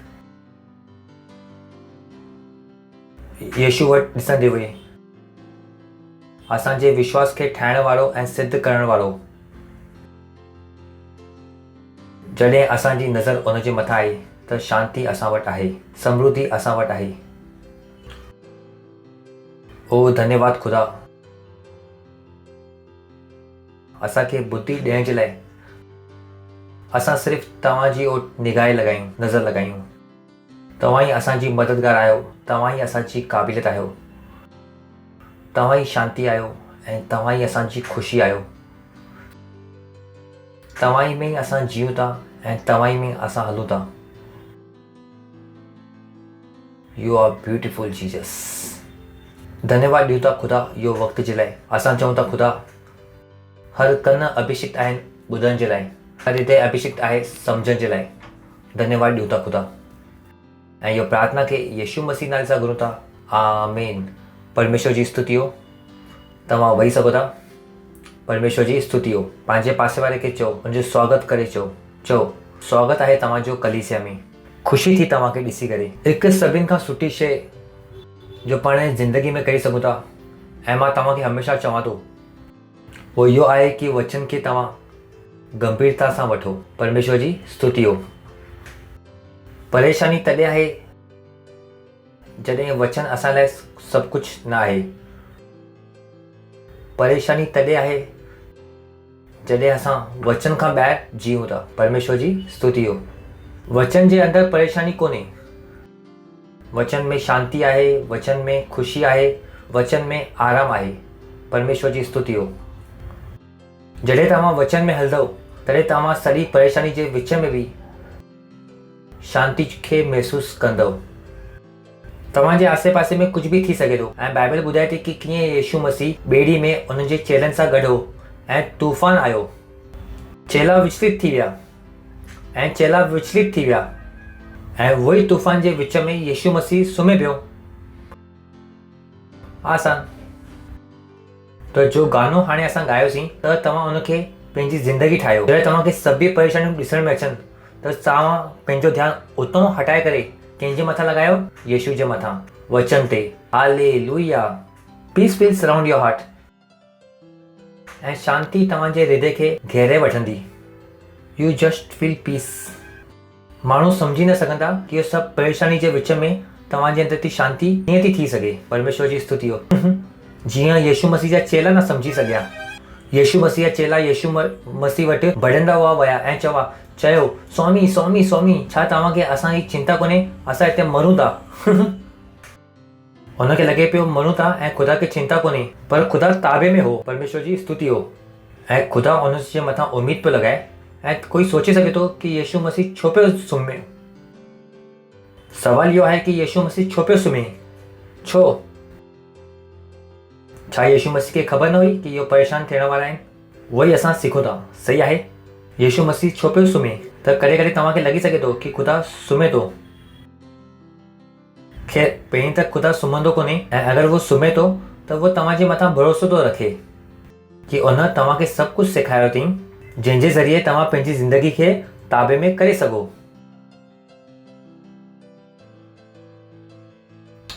यीशु वट ॾिसंदे हुए असांजे विश्वास खे ठाहिण वारो ऐं सिद्ध करण वारो। जॾहिं असांजी नज़र उन जे मथां आहे त शांती असां वटि आहे, समृद्धि असां वटि आहे। ओ धन्यवाद खुदा, असांखे बुद्धि ॾियण जे लाइ असां सिर्फ़ु तव्हांजी निगाह लॻायूं, नज़र लॻायूं। तव्हां ई असांजी मददगार आहियो, तव्हां ई असांजी क़ाबिलियत आहियो, तव्हां ई शांती आहियो ऐं तव्हां ई असांजी ख़ुशी आहियो। तव्हां ई में असां जियूं था ऐं तव्हां ई में असां हलूं था। You are beautiful Jesus. धन्यवाद ॾियूं था ख़ुदा इहो वक़्त जे लाइ। असां चऊं था ख़ुदा हर कन अभिषिक्त आहिनि ॿुधण जे लाइ, हर हृदय अभिषिक्त आहे सम्झण जे लाइ। धन्यवाद ॾियूं था ख़ुदा ऐं इहो प्रार्थना खे यीशु मसीह नाले सां घुरूं था। आमीन। परमेश्वर जी स्तुति हो। तव्हां वेही सघो था। परमेश्वर जी स्तुति हो। पंहिंजे पासे वारे खे चओ, हुनजो स्वागत करे चओ स्वागत आहे तव्हांजो कलीसिया में। ख़ुशी थी तव्हांखे ॾिसी करे। हिकु सभिनि खां सुठी शइ जो पाण ज़िंदगी में करे सघूं था ऐं मां तव्हांखे हमेशह चवां थो उहो इहो आहे कि वचन खे तव्हां गंभीरता सां वठो। परमेश्वर जी स्तुति हो। परेशानी तॾहिं आहे जॾहिं वचन असां लाइ सभु कुझु न आहे। परेशानी तॾहिं आहे जॾहिं असां वचन खां ॿाहिरि जीऊं था। परमेश्वर जी स्तुति हो। वचन जे अंदरि परेशानी कोन्हे। वचन में शांती आहे, वचन में ख़ुशी आहे, वचन में आराम आहे। परमेश्वर जी स्तुति हो। जॾहिं तव्हां वचन में हलंदव तॾहिं तव्हां सॼी परेशानी जे विच में बि शांति खे महसूसु कंदव। तव्हांजे आसे पासे में कुझु बि थी सघे थो ऐं बाइबल ॿुधाए थी कि कीअं यीशु मसीह ॿेड़ी में उन्हनि जे चेलनि सां गॾु हो ऐं तूफ़ान आयो। चेला विचलित थी विया ऐं उहोई तूफ़ान जे विच में यीशु मसीह सुम्ही पियो। आसान। त जो गानो हाणे असां ॻायोसीं त तव्हां उनखे पंहिंजी ज़िंदगी ठाहियो। जॾहिं तव्हांखे सभई परेशानियूं ॾिसण में अचनि त तव्हां पंहिंजो ध्यानु उतां हटाए करे कंहिंजे मथां लॻायो? यीशु जे मथां, वचन ते। Hallelujah. Peace will surround your heart. ऐं शांती तव्हांजे हृदय खे घेरे वठंदी। You just feel peace. माण्हू सम्झी न सघंदा कि इहो सभु परेशानी जे विच में तव्हांजे अंदर थी शांती कीअं थी सघे। परमेश्वर जी स्तुति हो। जीअं यीशु मसीह जा चेला न सम्झी सघिया। यीशु मसीह जा चेला यीशु मसीह वटि भॼंदा हुआ विया ऐं चयो स्वामी स्वामी स्वामी, छा तव्हांखे असांजी चिंता कोन्हे? असां हिते मरूं था। हुनखे लॻे पियो मरूं था ऐं ख़ुदा खे चिंता कोन्हे, पर ख़ुदा ताबे में हो। परमेश्वर जी स्तुति हो। ऐं ख़ुदा उन जे मथां उमेद पियो लॻाए ऐं कोई सोचे सघे थो कि यीशु मसीह छो पियो सुम्हे। सवाल इहो आहे कि यीशु मसीह छो पियो सुम्हे, छो? छा यीशु मसीह खे ख़बर न हुई कि इहो परेशान थियण वारा आहिनि? उहो ई असां सिखूं था, सही आहे। यीशु मसीह छो पियो सुम्हे? त कॾहिं कॾहिं तव्हांखे लॻी सघे थो कि ख़ुदा सुम्हे थो। ख़ैर पहिरीं त ख़ुदा सुम्हंदो कोन्हे ऐं अगरि उहो सुम्हे थो त उहो तव्हांजे मथां भरोसो थो रखे कि उन तव्हांखे सभु कुझु सेखारियो अथई जंहिंजे ज़रिए तव्हां पंहिंजी ज़िंदगी खे ताबे में करे सघो।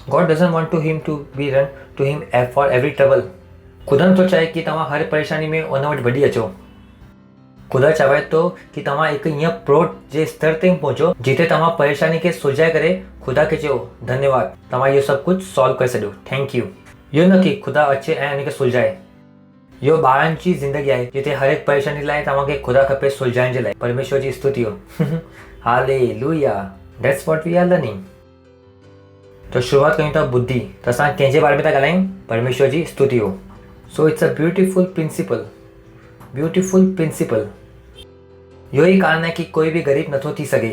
God doesn't want to him to be run to him for every trouble. ख़ुदा नथो चाहे कि तव्हां हर परेशानी में उन वटि भॼी अचो। ख़ुदा चाहे थो कि तव्हां हिकु ईअं प्रोट जे स्तर ते पहुचो जिते तव्हां परेशानी खे सुलझाए करे ख़ुदा खे चयो धन्यवाद, तव्हां इहो सभु कुझु सॉल्व करे छॾियो, थैंक यू। इहो न कि ख़ुदा अचे ऐं उनखे सुलझाए। इहो ॿारनि जी ज़िंदगी आहे जिते हर हिकु परेशानी लाइ तव्हांखे ख़ुदा खपे सुलझाइण जे लाइ। परमेश्वर जी स्तुति हो। Hallelujah, that's what we are learning. तो शुरुआत कयूं था बुद्धि। त असां कंहिंजे बारे में था ॻाल्हायूं? परमेश्वर जी स्तुति हो। So it's a beautiful principle, beautiful principle. इहो ई कारण आहे कि कोई बि ग़रीब नथो थी सघे,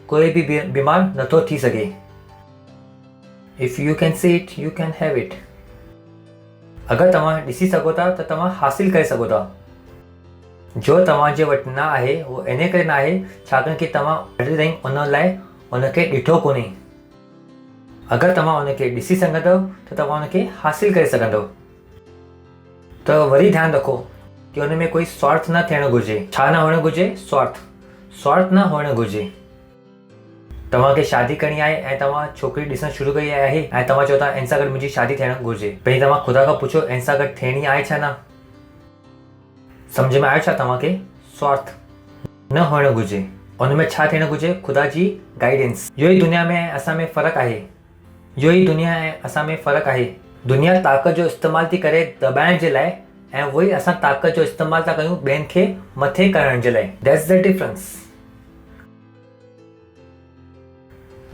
कोई बि बीमार नथो थी सघे। If you can see it you can have it. अगरि तव्हां ॾिसी सघो था त तव्हां हासिल करे सघो था। जो तव्हांजे वटि न आहे उहो इन करे न आहे छाकाणि कि तव्हां अॼु ताईं उन लाइ उनखे ॾिठो कोन्हे। अगरि तव्हां उनखे ॾिसी सघंदव त तव्हां उनखे हासिल करे सघंदव। त वरी ध्यानु रखो कि उन में कोई स्वार्थ न थियणु घुरिजे। छा न हुअणु घुरिजे? स्वार्थ न हुअणु घुरिजे। तव्हांखे शादी करणी आहे ऐं तव्हां छोकिरी ॾिसणु शुरू कई आहे ऐं तव्हां चओ था इन सां गॾु मुंहिंजी शादी थियणु घुरिजे। पहिरीं तव्हां ख़ुदा खां पुछो इन सां गॾु थियणी आहे छा न? सम्झ में आयो छा तव्हांखे? स्वार्थ न हुअणु घुरिजे। उन में छा थियणु घुरिजे? ख़ुदा जी गाइडेंस। इहो ई दुनिया में असां में फ़र्क़ु आहे। इहो ई दुनिया ऐं असां में फ़र्क़ु आहे। दुनिया ताक़त जो इस्तेमालु थी करे दॿाइण जे लाइ ऐं उहो ई असां ताक़त जो इस्तेमालु था कयूं ॿियनि खे मथे करण जे लाइ। That's the difference.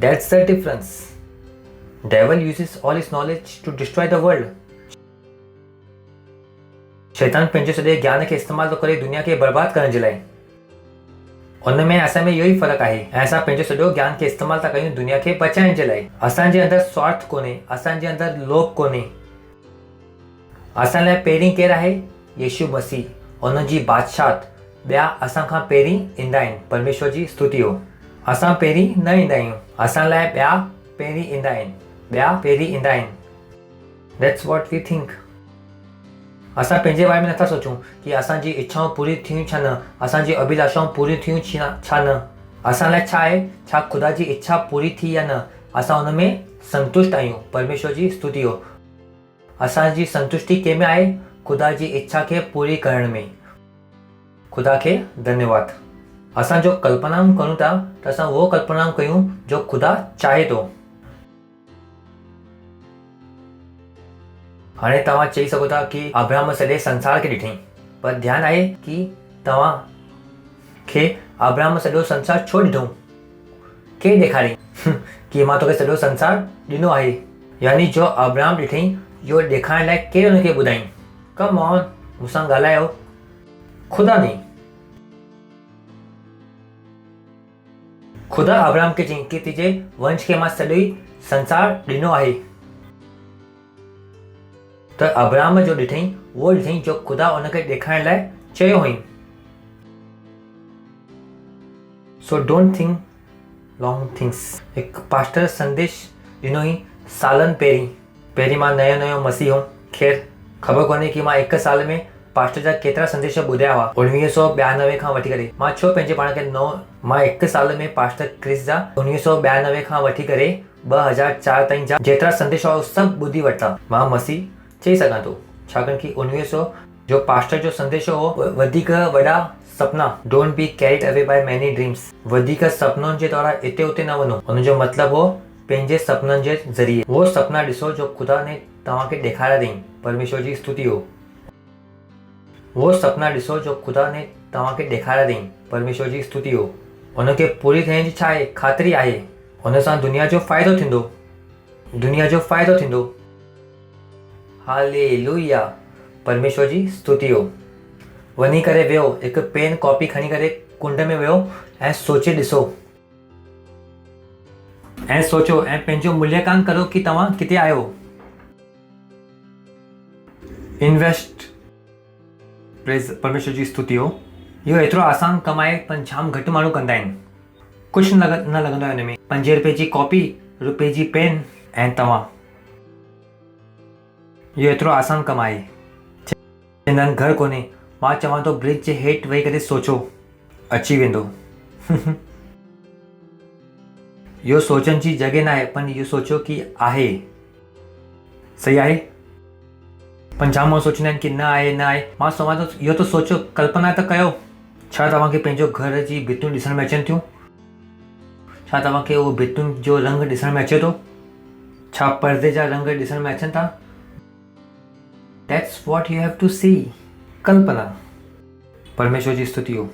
That's the difference. Devil uses all his knowledge to destroy the world. शैतान पंहिंजे सॼे ज्ञान खे इस्तेमालु थो करे दुनिया खे बर्बाद करण जे लाइ। उन में असां में इहो ई फ़र्क़ु आहे ऐं असां पंहिंजो सॼो ज्ञान खे इस्तेमालु था कयूं दुनिया खे बचाइण जे लाइ। असांजे अंदरि स्वार्थ कोन्हे, असांजे अंदरि लोभ कोन्हे। असां लाइ पहिरीं केरु आहे? यीशु मसीह, उन जी बादशाहत। ॿिया असां खां पहिरीं ईंदा आहिनि। परमेश्वर जी स्तुति हो। असां पहिरीं न ईंदा आहियूं। असां लाइ ॿिया पहिरीं ईंदा आहिनि। ॿिया पहिरीं ईंदा आहिनि। That's what we think. असां पंहिंजे बारे में नथा सोचूं कि असांजी इच्छाऊं पूरी थियूं छा न, असांजी अभिलाषाऊं पूरी थियूं छा न। असां लाइ छा आहे? छा ख़ुदा जी इच्छा पूरी थी या न? असां हुन में संतुष्ट आहियूं। परमेश्वर जी स्तुति हो। असांजी संतुष्टि कंहिं में आहे? ख़ुदा जी इच्छा खे पूरी करण में। ख़ुदा खे धन्यवाद। असां जो कल्पनाऊं करूं था त असां उहो कल्पनाऊं कयूं जो ख़ुदा चाहे थो। हाणे तव्हां चई सघो था कि अब्राहम सॼे संसार खे ॾिठईं, पर ध्यानु आहे कि तव्हां खे अब्राहम सॼो संसार छो ॾिठो? के ॾेखारियईं कि मां तोखे सॼो संसार ॾिनो आहे? यानी जो अब्राहम ॾिठईं इहो ॾेखारण लाइ केरु हुनखे ॿुधाईं? कम ऑन, मूंसां ॻाल्हायो। ख़ुदा नहीं। ख़ुदा अब्राहम खे चयईं कि तुंहिंजे वंश खे मां सॼो ई संसार ॾिनो आहे। त अब्राहम जो ॾिठईं उहो ॾिठईं जो ख़ुदा उनखे ॾेखारण लाइ चयो हुई। So don't think long things. हिकु पास्टर संदेश ॾिनो हुई सालनि पहिरीं मां नयो मसीह हुउमि। ख़ैर ख़बर कोन्हे कि मां हिकु साल में पास्टर जा केतिरा संदेश ॿुधिया हुआ। 1992 खां वठी करे मां छो पंहिंजे पाण खे मां हिकु साल में पास्टर क्रिस जा 1992 खां वठी करे 2004 ताईं जा जेतिरा संदेश हुआ सभु ॿुधी वरिता। मां मसीह चई सघां थो छाकाणि कि 1900 जो पास्टर जो संदेश हो वधीक वॾा सपना। Don't be carried away by many dreams. वधीक सपननि जे द्वारा हिते उते न वञो। हुनजो मतिलबु हो पंहिंजे सपननि जे ज़रिए उहो सपना ॾिसो जो ख़ुदा ने तव्हांखे ॾेखारिया अथई। परमेश्वर जी स्तुति हो। वो सपना ॾिसो जो ख़ुदा ने तव्हांखे ॾेखारिया अथई। परमेश्वर जी स्तुति हो। उनखे पूरी थियण जी छा आहे? ख़ातिरी आहे। उन सां दुनिया जो फ़ाइदो थींदो। हालेलुया, परमेश्वर जी स्तुति हो। वञी करे वियो, हिकु पेन कॉपी खणी करे कुंड में वियो ऐं सोचे ॾिसो ऐं सोचो ऐं पंहिंजो मूल्यांकन करो कि तव्हां किथे आहियो। इन्वेस्ट, प्रेज़ परमेश्वर जी स्तुति हो। इहो एतिरो आसान कमु आहे पर जाम घटि माण्हू कंदा आहिनि। कुझु न लॻंदो आहे हिन में। 5 रुपए जी कॉपी, रुपए जी पेन ऐं तव्हां। इहो एतिरो आसान कमु आहे। चवंदा आहिनि घर कोन्हे, मां चवां थो ब्रिज जे हेठि वेही करे सोचो, अची वेंदो। इहो सोचण जी जॻह न आहे, पर इहो सोचो कि आहे। सही आहे? पर जाम माण्हू सोचींदा आहिनि कि न आहे। मां चवां थो इहो त सोचो, कल्पना त कयो। छा तव्हांखे पंहिंजो घर जी भितियूं ॾिसण में अचनि थियूं? छा तव्हांखे उहो भितियुनि जो रंग ॾिसण में अचे थो? छा पर्दे जा रंग ॾिसण में अचनि था? That's what you have to see. कल्पना। परमेश्वर जी स्तुति हो।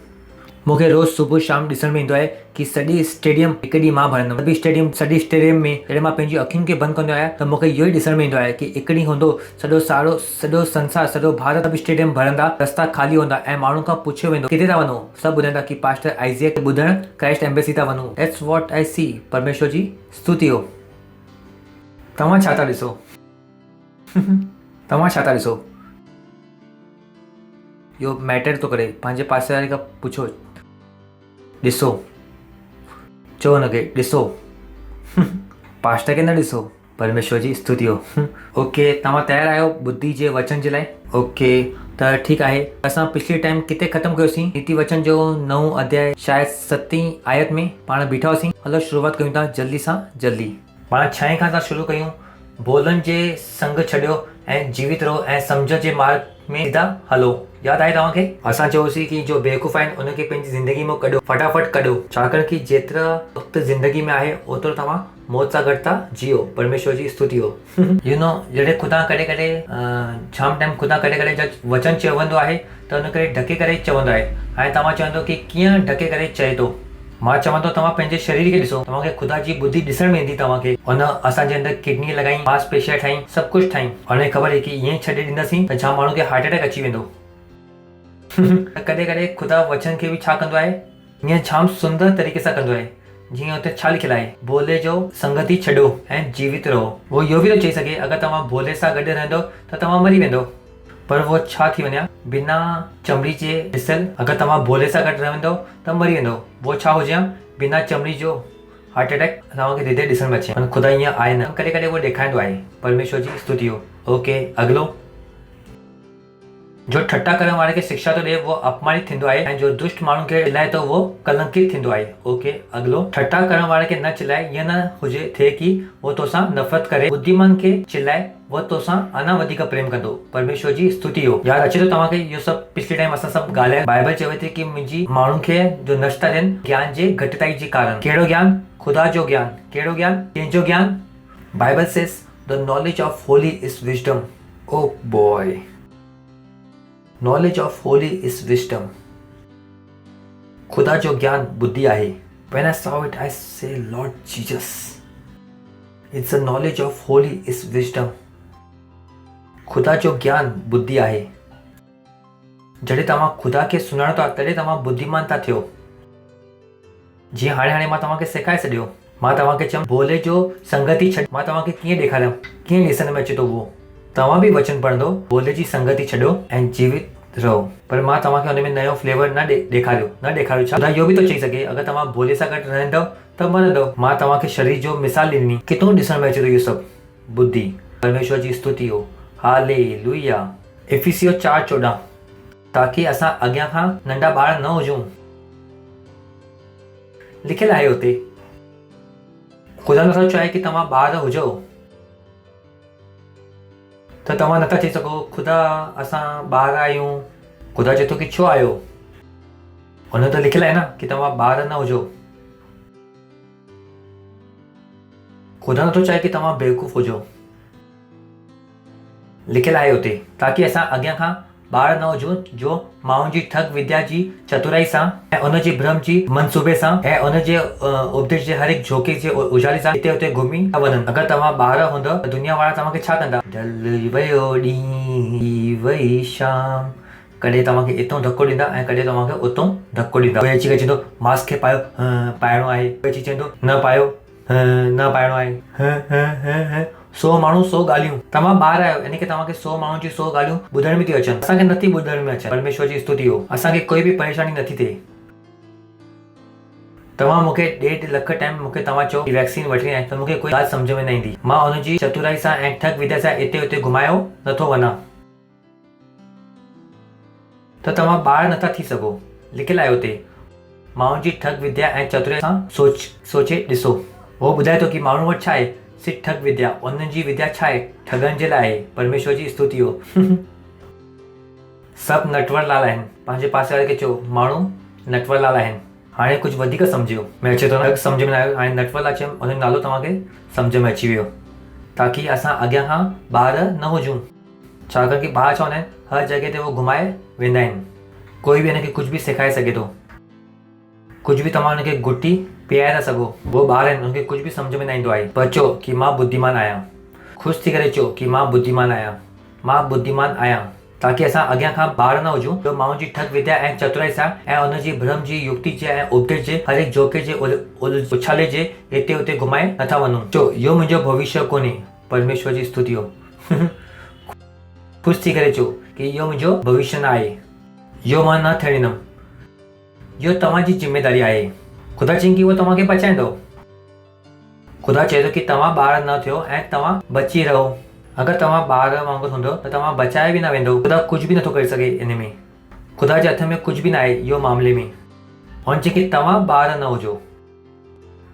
मूंखे रोज़ सुबुह शाम ॾिसण में ईंदो आहे कि सॼी स्टेडियम हिकु ॾींहुं मां भरंदुमि। सॼी स्टेडियम में जॾहिं मां पंहिंजी अखियुनि खे बंदि कंदो आहियां त मूंखे इहो ई ॾिसण में ईंदो आहे कि हिकु ॾींहुं हूंदो सॼो संसार, सॼो भारत बि स्टेडियम भरंदा, रस्ता ख़ाली हूंदा ऐं माण्हुनि खां पुछियो वेंदो किथे था वञो? सभु ॿुधाईंदा कि पास्टर आइज़ैक ॿुधण क्राइस्ट एम्बेसी था वञूं। दैट्स वॉट आई सी। परमेश्वर जी स्तुति हो। तव्हां छा था ॾिसो? तव्हां छा था ॾिसो? इहो मैटर थो करे। पंहिंजे पासे वारे खां पुछो, ॾिसो। चओ हुनखे ॾिसो। पास्टर खे न ॾिसो। परमेश्वर जी स्तुति हो। ओके, तव्हां तयारु आहियो बुद्धि जे वचन जे लाइ? ओके, त ठीकु आहे। असां पिछले टाइम किथे ख़तमु कयोसीं? नीति वचन जो 9 अध्याय शायदि 7 आयत में पाण बीठा हुआसीं। हलो शुरूआत कयूं था जल्दी सां जल्दी। पाण 6 खां था शुरू कयूं। बोलनि जे संग छॾियो ऐं जीवित रहो ऐं सम्झ जे मार्ग में सीधा हलो। यादि आहे तव्हांखे? असां चयोसीं कि जो बेवकूफ़ आहिनि उनखे पंहिंजी ज़िंदगी में कढो, फटाफट कढो। छाकाणि कि जेतिरा वक़्तु ज़िंदगी में आहे ओतिरो तव्हां मौत सां गॾु था जियो। परमेश्वर जी स्तुति हो। जॾहिं ख़ुदा कॾहिं जाम टाइम ख़ुदा कॾहिं जब वचन चवंदो आहे त उन करे ढके करे चवंदो आहे। हाणे तव्हां चवंदो कि कीअं ढके करे चए थो? मां चवां थो तव्हां पंहिंजे शरीर खे ॾिसो। तव्हांखे ख़ुदा जी बुद्धि ॾिसण में ईंदी। तव्हांखे हुन असांजे अंदरि किडनी लॻाई, मांसपेशिया ठाही, सभु कुझु ठाही। हाणे ख़बर आहे कि ईअं छॾे ॾींदासीं त जाम माण्हू खे हार्ट अटैक अची वेंदो। कॾहिं ख़ुदा वचन खे बि छा कंदो आहे? ईअं जाम सुंदर तरीक़े सां कंदो आहे। जीअं हुते छा लिखियलु आहे? भोले जो संगति छॾो ऐं जीवित रहो। उहो इहो बि थो चई सघे अगरि तव्हां भोले सां गॾु रहंदो त तव्हां मरी वेंदो। पर उहो छा थी वञे? बिना चमड़ी जे ॾिसल अगरि तव्हां भोले सां गॾु रहंदो त मरी वेंदो। उहो छा हुजे? बिना चमड़ी जो हार्ट अटैक तव्हांखे धीरे ॾिसण में अचे। ख़ुदा ईअं आहे न, कॾहिं उहो ॾेखारींदो आहे। परमेश्वर जी स्तुति हो। ओके, अॻिलो। जो ठट्टा करण वारे खे शिक्षा थो ॾे उहो अपमानित थींदो आहे ऐं जो दुष्ट माण्हू खे चिल्लाए थो उहो कलंकित थींदो आहे। ओके, अॻिलो। ठट्टा करण वारे खे न चिल्लाए, ईअं न हुजे थिए कि उहो तोसां नफ़रत करे। बुद्धिमान खे चिल्लाए, उहो तोसां अञा वधीक प्रेम कंदो। परमेश्वर जी स्तुति हो। यादि अचे थो तव्हांखे? इहो सभु पिछले टाइम असां सभु ॻाल्हायो। बाइबल चवे थी कि मुंहिंजी माण्हुनि खे जो नष्ट था थियनि ज्ञान जे घटिताई जे कारण। कहिड़ो ज्ञान? ख़ुदा जो ज्ञान। कहिड़ो ज्ञान? कंहिंजो ज्ञान? Bible says the knowledge of holy is wisdom. Oh boy, knowledge of holy is wisdom. ख़ुदा जो ज्ञान बुद्धि आहे। When I saw it, I say, Lord Jesus, it's the knowledge of holy is wisdom. ख़ुदा जो ज्ञान बुद्धि आहे। जॾहिं तव्हां ख़ुदा खे सुञाणो था तॾहिं तव्हां बुद्धिमान था थियो। जीअं हाणे मां तव्हांखे सेखारे छॾियो। मां तव्हांखे चयमि भोले जो संगति छॾ। मां तव्हांखे कीअं ॾेखारियमि, कीअं ॾिसण में अचे थो उहो। तव्हां बि वचन पढ़ंदो, भोले जी संगति छॾो ऐं जीवित रहो। पर मां तव्हांखे हुन में नयो फ्लेवर न ॾेखारियो। छा इहो बि थो चई सघे अगरि तव्हां भोले सां गॾु रहंदव त मरंदव। मां तव्हांखे शरीर जो मिसाल ॾिनी। किथां ॾिसण में अचे थो इहो सभु? बुद्धि। परमेश्वर जी स्तुति हो। हालेलुया। एफिसियो 4:14 ताकि असां अॻियां खां नंढा ॿार न हुजूं। लिखियलु आहे हुते। ख़ुदा नथो चए कि तव्हां ॿार हुजो त तव्हां नथा चई सघो ख़ुदा असां ॿार आहियूं। ख़ुदा चए थो कि छो आहियो? हुन त लिखियलु आहे न कि तव्हां ॿार न हुजो। ख़ुदा नथो चए कि तव्हां बेवकूफ़ हुजो। लिखियलु आहे हुते ताकि असां अॻियां खां ॿार न हुजूं जो माण्हुनि जी ठग विद्या जी चतुराई सां ऐं उन जी भ्रम जी मनसूबे सां ऐं उन जे उपदेश जे हर हिकु झोके जे उजाले सां हिते हुते घुमी था वञनि। अगरि तव्हां ॿार हूंदव त दुनिया वारा तव्हांखे छा कंदा? ढल वियो ॾींहुं वई शाम, कॾहिं तव्हांखे इतां धक्को ॾींदा ऐं कॾहिं तव्हांखे उतां धक्को ॾींदा। कोई अची करे चवंदो मास्क खे पायो, पाइणो आहे। कोई अची चवंदो न पायो, न पाइणो आहे। 100 माण्हू 100 ॻाल्हियूं। तव्हां ॿार आहियो, यानी की तव्हांखे 100 माण्हुनि जी 100 ॻाल्हियूं ॿुधण में थी अचनि। असांखे नथी ॿुधण में अचनि। परमेश्वर जी स्तुति हो, असांखे कोई बि परेशानी नथी थिए। तव्हां मूंखे 1.5 लख टाइम मूंखे तव्हां चओ की वैक्सीन वठणी आहे त मूंखे कोई ॻाल्हि सम्झ में न ईंदी। मां हुनजी चतुराई सां ऐं ठग विद्या सां हिते हुते घुमायो नथो वञा। त तव्हां ॿार नथा थी सघो, लिखियलु आहे हुते। माण्हुनि जी ठग विद्या ऐं चतुराई सां सोचे ॾिसो। उहो ॿुधाए थो की माण्हू वटि छा आहे, सिर्फ़ु ठग विद्या। उन्हनि जी विद्या छा आहे, ठगण जे लाइ आहे। परमेश्वर जी स्तुति हो। सभु नटवर लाल आहिनि। पंहिंजे पासे वारे खे चओ माण्हू नटवर लाल आहिनि। हाणे कुझु वधीक सम्झियो, मैं अचे थो न सम्झ में न आयो। हाणे नटवर लाल चयमि, उनजो नालो तव्हांखे सम्झ में अची वियो, ताकी असां अॻियां खां ॿार न हुजूं। छाकाणि की ॿार चवंदा आहिनि हर जॻह ते उहो घुमाए वेंदा आहिनि। कोई बि हिनखे कुझु बि सेखारे सघे थो। कुझु बि तव्हां हुनखे गुटी पीआरे था सघो। उहो ॿार आहिनि, हुनखे कुझु बि सम्झ में न ईंदो आहे। पर चओ की मां बुद्धिमान आहियां। ख़ुशि थी करे चओ की मां बुद्धिमान आहियां, मां बुद्धिमान आहियां, ताकी असां अॻियां खां ॿार न हुजूं जो माण्हुनि जी ठग विद्या ऐं चतुराई सां ऐं हुनजी भ्रम जी युक्ति जे ऐं उपदेश जे हर हिकु जोके जे उछाले जे हिते हुते घुमाए नथा वञूं। चओ इहो मुंहिंजो भविष्य कोन्हे। परमेश्वर जी स्तुति हो। ख़ुशि थी करे चओ की इहो मुंहिंजो भविष्य न आहे, इहो मां न थियण ॾींदुमि। इहो तव्हांजी ज़िम्मेदारी आहे। ख़ुदा चई की उहो तव्हांखे बचाईंदो। ख़ुदा चए थो की तव्हां ॿार न थियो ऐं तव्हां बची रहो। अगरि तव्हां ॿार वांगुरु हूंदो त तव्हां बचाए बि न वेंदो। ख़ुदा कुझु बि नथो करे सघे इन में। ख़ुदा जे हथ में कुझु बि न आहे इहो मामले में। हुन चई की तव्हां ॿार न हुजो,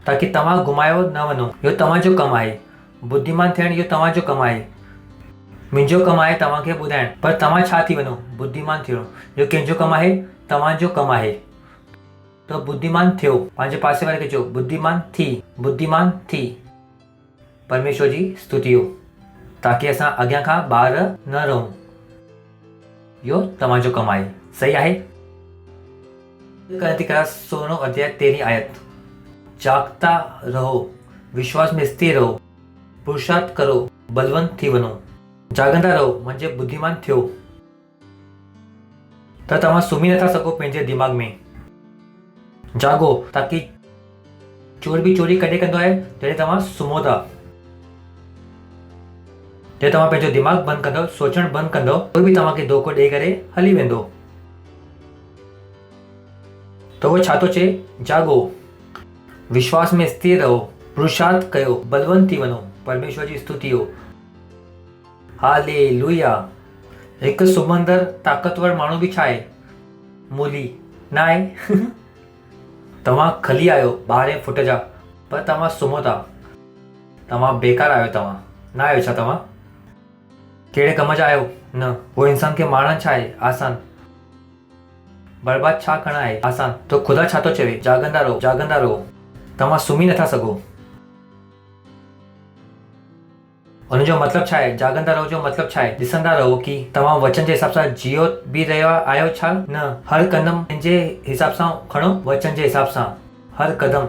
ताकी तव्हां घुमायो न वञो। इहो तव्हांजो कमु आहे। बुद्धिमान थियणु इहो तव्हांजो कमु आहे। मुंहिंजो कमु आहे तव्हांखे ॿुधाइणु, पर तव्हां छा थी वञो, बुद्धिमान थियणो। इहो कंहिंजो कमु आहे, तव्हांजो कमु आहे। त बुद्धिमान थियो। पंहिंजे पासे वारे खे चओ बुद्धिमान थी, बुद्धिमान थी। परमेश्वर जी स्तुति हो, ताकी असां अॻियां खां ॿार न रहूं। इहो तव्हांजो कमु आहे। सही आहे। गलातिया 16 अध्याय 13 आयत। जागता रहो, विश्वास में स्थिर रहो, पुरुषार्थ करो, बलवंत थी वञो। जागंदा रहो म्हणजे बुद्धिमान थियो। त तव्हां सुम्ही नथा सघो पंहिंजे दिमाग़ में। जागो, ताकी चोर बि चोरी कॾहिं कंदो आहे जॾहिं तव्हां सुम्हो था। जॾहिं तव्हां पंहिंजो दिमाग़ बंदि कंदो, सोचणु बंदि कंदो, कोई बि तव्हांखे धोखो ॾेई करे हली वेंदो। त उहो छा थो चए, जागो, विश्वास में स्थिर रहो, पुरुषार्थ कयो, बलवंत थी वञो। परमेश्वर जी स्तुति हो। हालेलुया। हिकु सुमंदर ताक़तवर माण्हू बि छा आहे, मूली न आहे। तव्हां खली आहियो 12 फुट जा, पर तव्हां सुम्हो था। तव्हां बेकार आहियो। तव्हां न आहियो छा? तव्हां कहिड़े कम जा आहियो? न। उहो इंसान खे मारणु छा आहे, आसान। बर्बाद छा करणु आहे, आसान। तो ख़ुदा छा थो चवे, जागंदा रहो, जागंदा रहो। तव्हां सुम्ही नथा सघो। उनजो मतिलबु छा आहे, जागंदा रहो जो मतिलबु छा आहे? ॾिसंदा रहो की तव्हां वचन जे हिसाब सां जियो बि रहिया आहियो छा न। हर कदम पंहिंजे हिसाब सां खणो, वचन जे हिसाब सां हर कदम।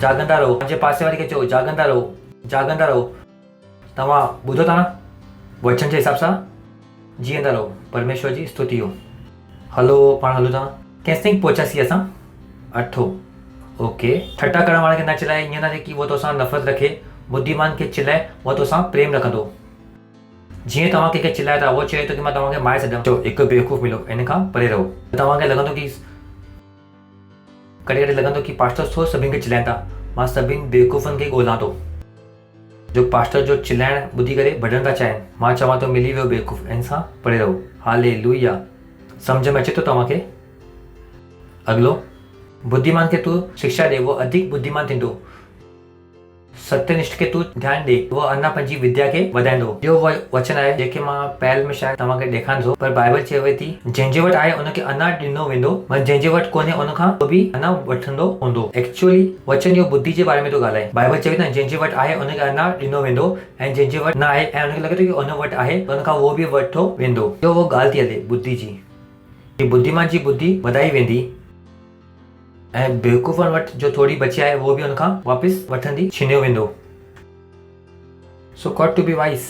जागंदा रहो। पंहिंजे पासे वारे खे चओ जागंदा रहो, जागंदा रहो। तव्हां ॿुधो था न, वचन जे हिसाब सां जीअंदा रहो। परमेश्वर जी स्तुति हो। हलो, पाण हलो था। केसिताईं पहुचासीं असां? 8। ओके। ठटा करण वारे खे न चिल्लाए, ईअं न थे की उहो तोसां नफ़रत रखे। बुद्धिमान खे चिल्लाए, उहो तोसां प्रेम रखंदो। जीअं तव्हां कंहिंखे चिल्लाए था, उहो चए थो की मां तव्हांखे मारे छॾियां। चओ हिकु बेवकूफ़ मिलो, इन खां परे रहो। तव्हांखे लॻंदो की कॾहिं कॾहिं लॻंदो की पास्टर छो सभिनि खे चिल्लाइनि था। मां सभिनि बेवकूफ़नि खे ॻोल्हां थो जो पास्टर जो चिल्लाइण ॿुधी करे भॼण था चाहिनि। मां चवां थो मिली वियो बेवकूफ़, इन सां परे रहो। हालेलुया। सम्झ में अचे थो तव्हांखे? अॻिलो, बुद्धिमान खे तूं शिक्षा ॾे, उहो अधिक बुद्धिमान थींदो। सत्यनिष्ठ खे तूं ध्यानु ॾे, उहो अञा पंहिंजी विद्या खे वधाईंदो। इहो वचन आहे जेके मां पहिल में शायदि तव्हांखे ॾेखारींदो, पर बाइबल चवे थी जंहिंजे वटि आहे उनखे अञा ॾिनो वेंदो, जंहिंजे वटि कोन्हे उनखां बि अञा वठंदो हूंदो। एक्चुअली वचन इहो बुद्धि जे बारे में थो ॻाल्हाए। बाइबल चवे थी न जंहिंजे वटि आहे उनखे अञा ॾिनो वेंदो, ऐं जंहिंजे वटि न आहे ऐं उनखे लॻे थो की उन वटि आहे उनखां उहो बि वठो वेंदो। इहो उहो ॻाल्हि थी हले बुद्धि जी। बुद्धिमान जी बुद्धि वधाई वेंदी ऐं बेवकूफ़नि वटि जो थोरी बची आहे उहो बि उनखां वापसि वठंदी, छीनियो वेंदो। So got to be wise.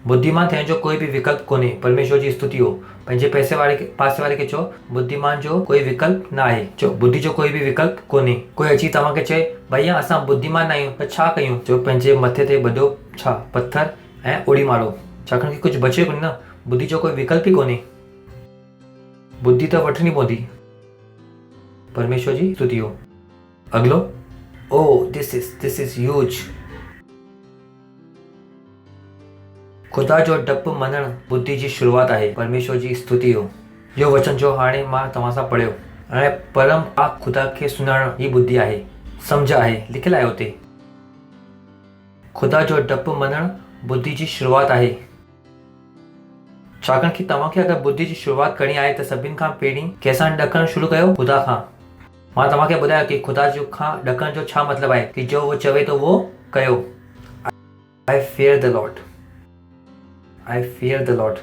बुद्धिमान थियण जो कोई भी विकल्प कोन्हे। परमेश्वर जी स्तुति हो। पंहिंजे पासे वारे खे चओ बुद्धिमान जो कोई विकल्प न आहे। चओ बुद्धि जो कोई भी विकल्प कोन्हे। कोई अची तव्हांखे चए भैया असां बुद्धिमान न आहियूं त छा कयूं? चओ पंहिंजे मथे ते ॿधो छा पत्थर ऐं उड़ी मारो, छाकाणि कि कुझु बचे कोन्हे न। बुद्धि जो कोई विकल्प ई कोन्हे। बुद्धि त वठणी पवंदी। परमेश्वर जी स्तुति हो। अगलो, ओ दिस इज ह्यूज। खुदा जो डपु मञणु बुद्धि जी शुरूआत आहे। परमेश्वर जी स्तुति हो। इहो वचन जो हाणे मां तव्हां सां पढ़ियो। ऐं परम पाक खुदा खे सुञाणणु ही बुद्धि आहे, सम्झ आहे। लिखियलु आहे हुते, खुदा जो डपु मञणु बुद्धि जी शुरूआत आहे। छाकाणि कि तव्हांखे अगरि बुद्धि जी शुरूआत करणी आहे त सभिनि खां पहिरीं कंहिंसां ॾकणु शुरू कयो? खुदा खां। मां तव्हांखे ॿुधायो कि खुदा जो खां ॾकण जो छा मतिलबु आहे कि जो उहो चवे थो उहो कयो। I fear the Lord. I fear the Lord.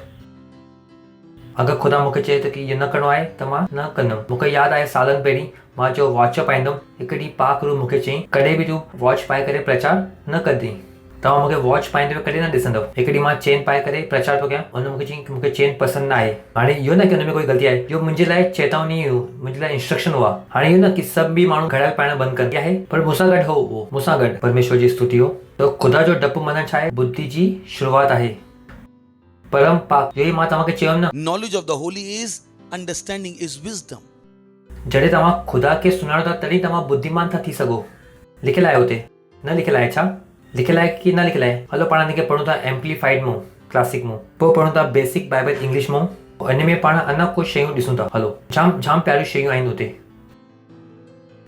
अगरि खुदा मूंखे चए थो कि इहो न करिणो आहे त मां न कंदुमि। मूंखे यादि आहे सालनि पहिरीं मां जो वॉच पाईंदुमि, हिकु ॾींहुं पाक रूह मूंखे चई कॾहिं बि तूं वॉच पाए करे प्रचार न कंदी। तव्हां मूंखे वॉच पाईंदे हुए कॾहिं न ॾिसंदव। हिकु ॾींहुं मां चेन पाए करे प्रचार थो कयां, हुन मूंखे चई कि मूंखे चेन पसंदि न आहे। हाणे इहो न कि हुन में कोई ग़लती आहे, इहो मुंहिंजे लाइ चेतावनी हुई, मुंहिंजे लाइ इंस्ट्रक्शन हुआ। हाणे इहो न कि सभु बि माण्हू घड़ियाल पाइण बंदि कनि आहे, पर मूंसां गॾु हो उहो, मूंसां गॾु। परमेश्वर जी स्तुति हो। त खुदा जो डपु मञणु छा आहे? बुद्धि जी शुरूआत आहे। परम पाक, यही मां तव्हांखे चयो न, Knowledge of the holy is understanding is wisdom. जॾहिं तव्हां खुदा खे सुञाणो था तॾहिं तव्हां बुद्धिमान था थी सघो। लिखियलु आहे हुते, न लिखियलु आहे छा? लिखियलु आहे कि न लिखियलु आहे? हलो पाण हिनखे पढ़ूं था एम्पलीफाइड मां, क्लासिक मां, पोइ पढ़ूं था बेसिक बाइबल इंग्लिश मां। हिन में पाण अञा कुझु शयूं ॾिसूं था। हलो, जाम प्यारियूं शयूं आहिनि हुते।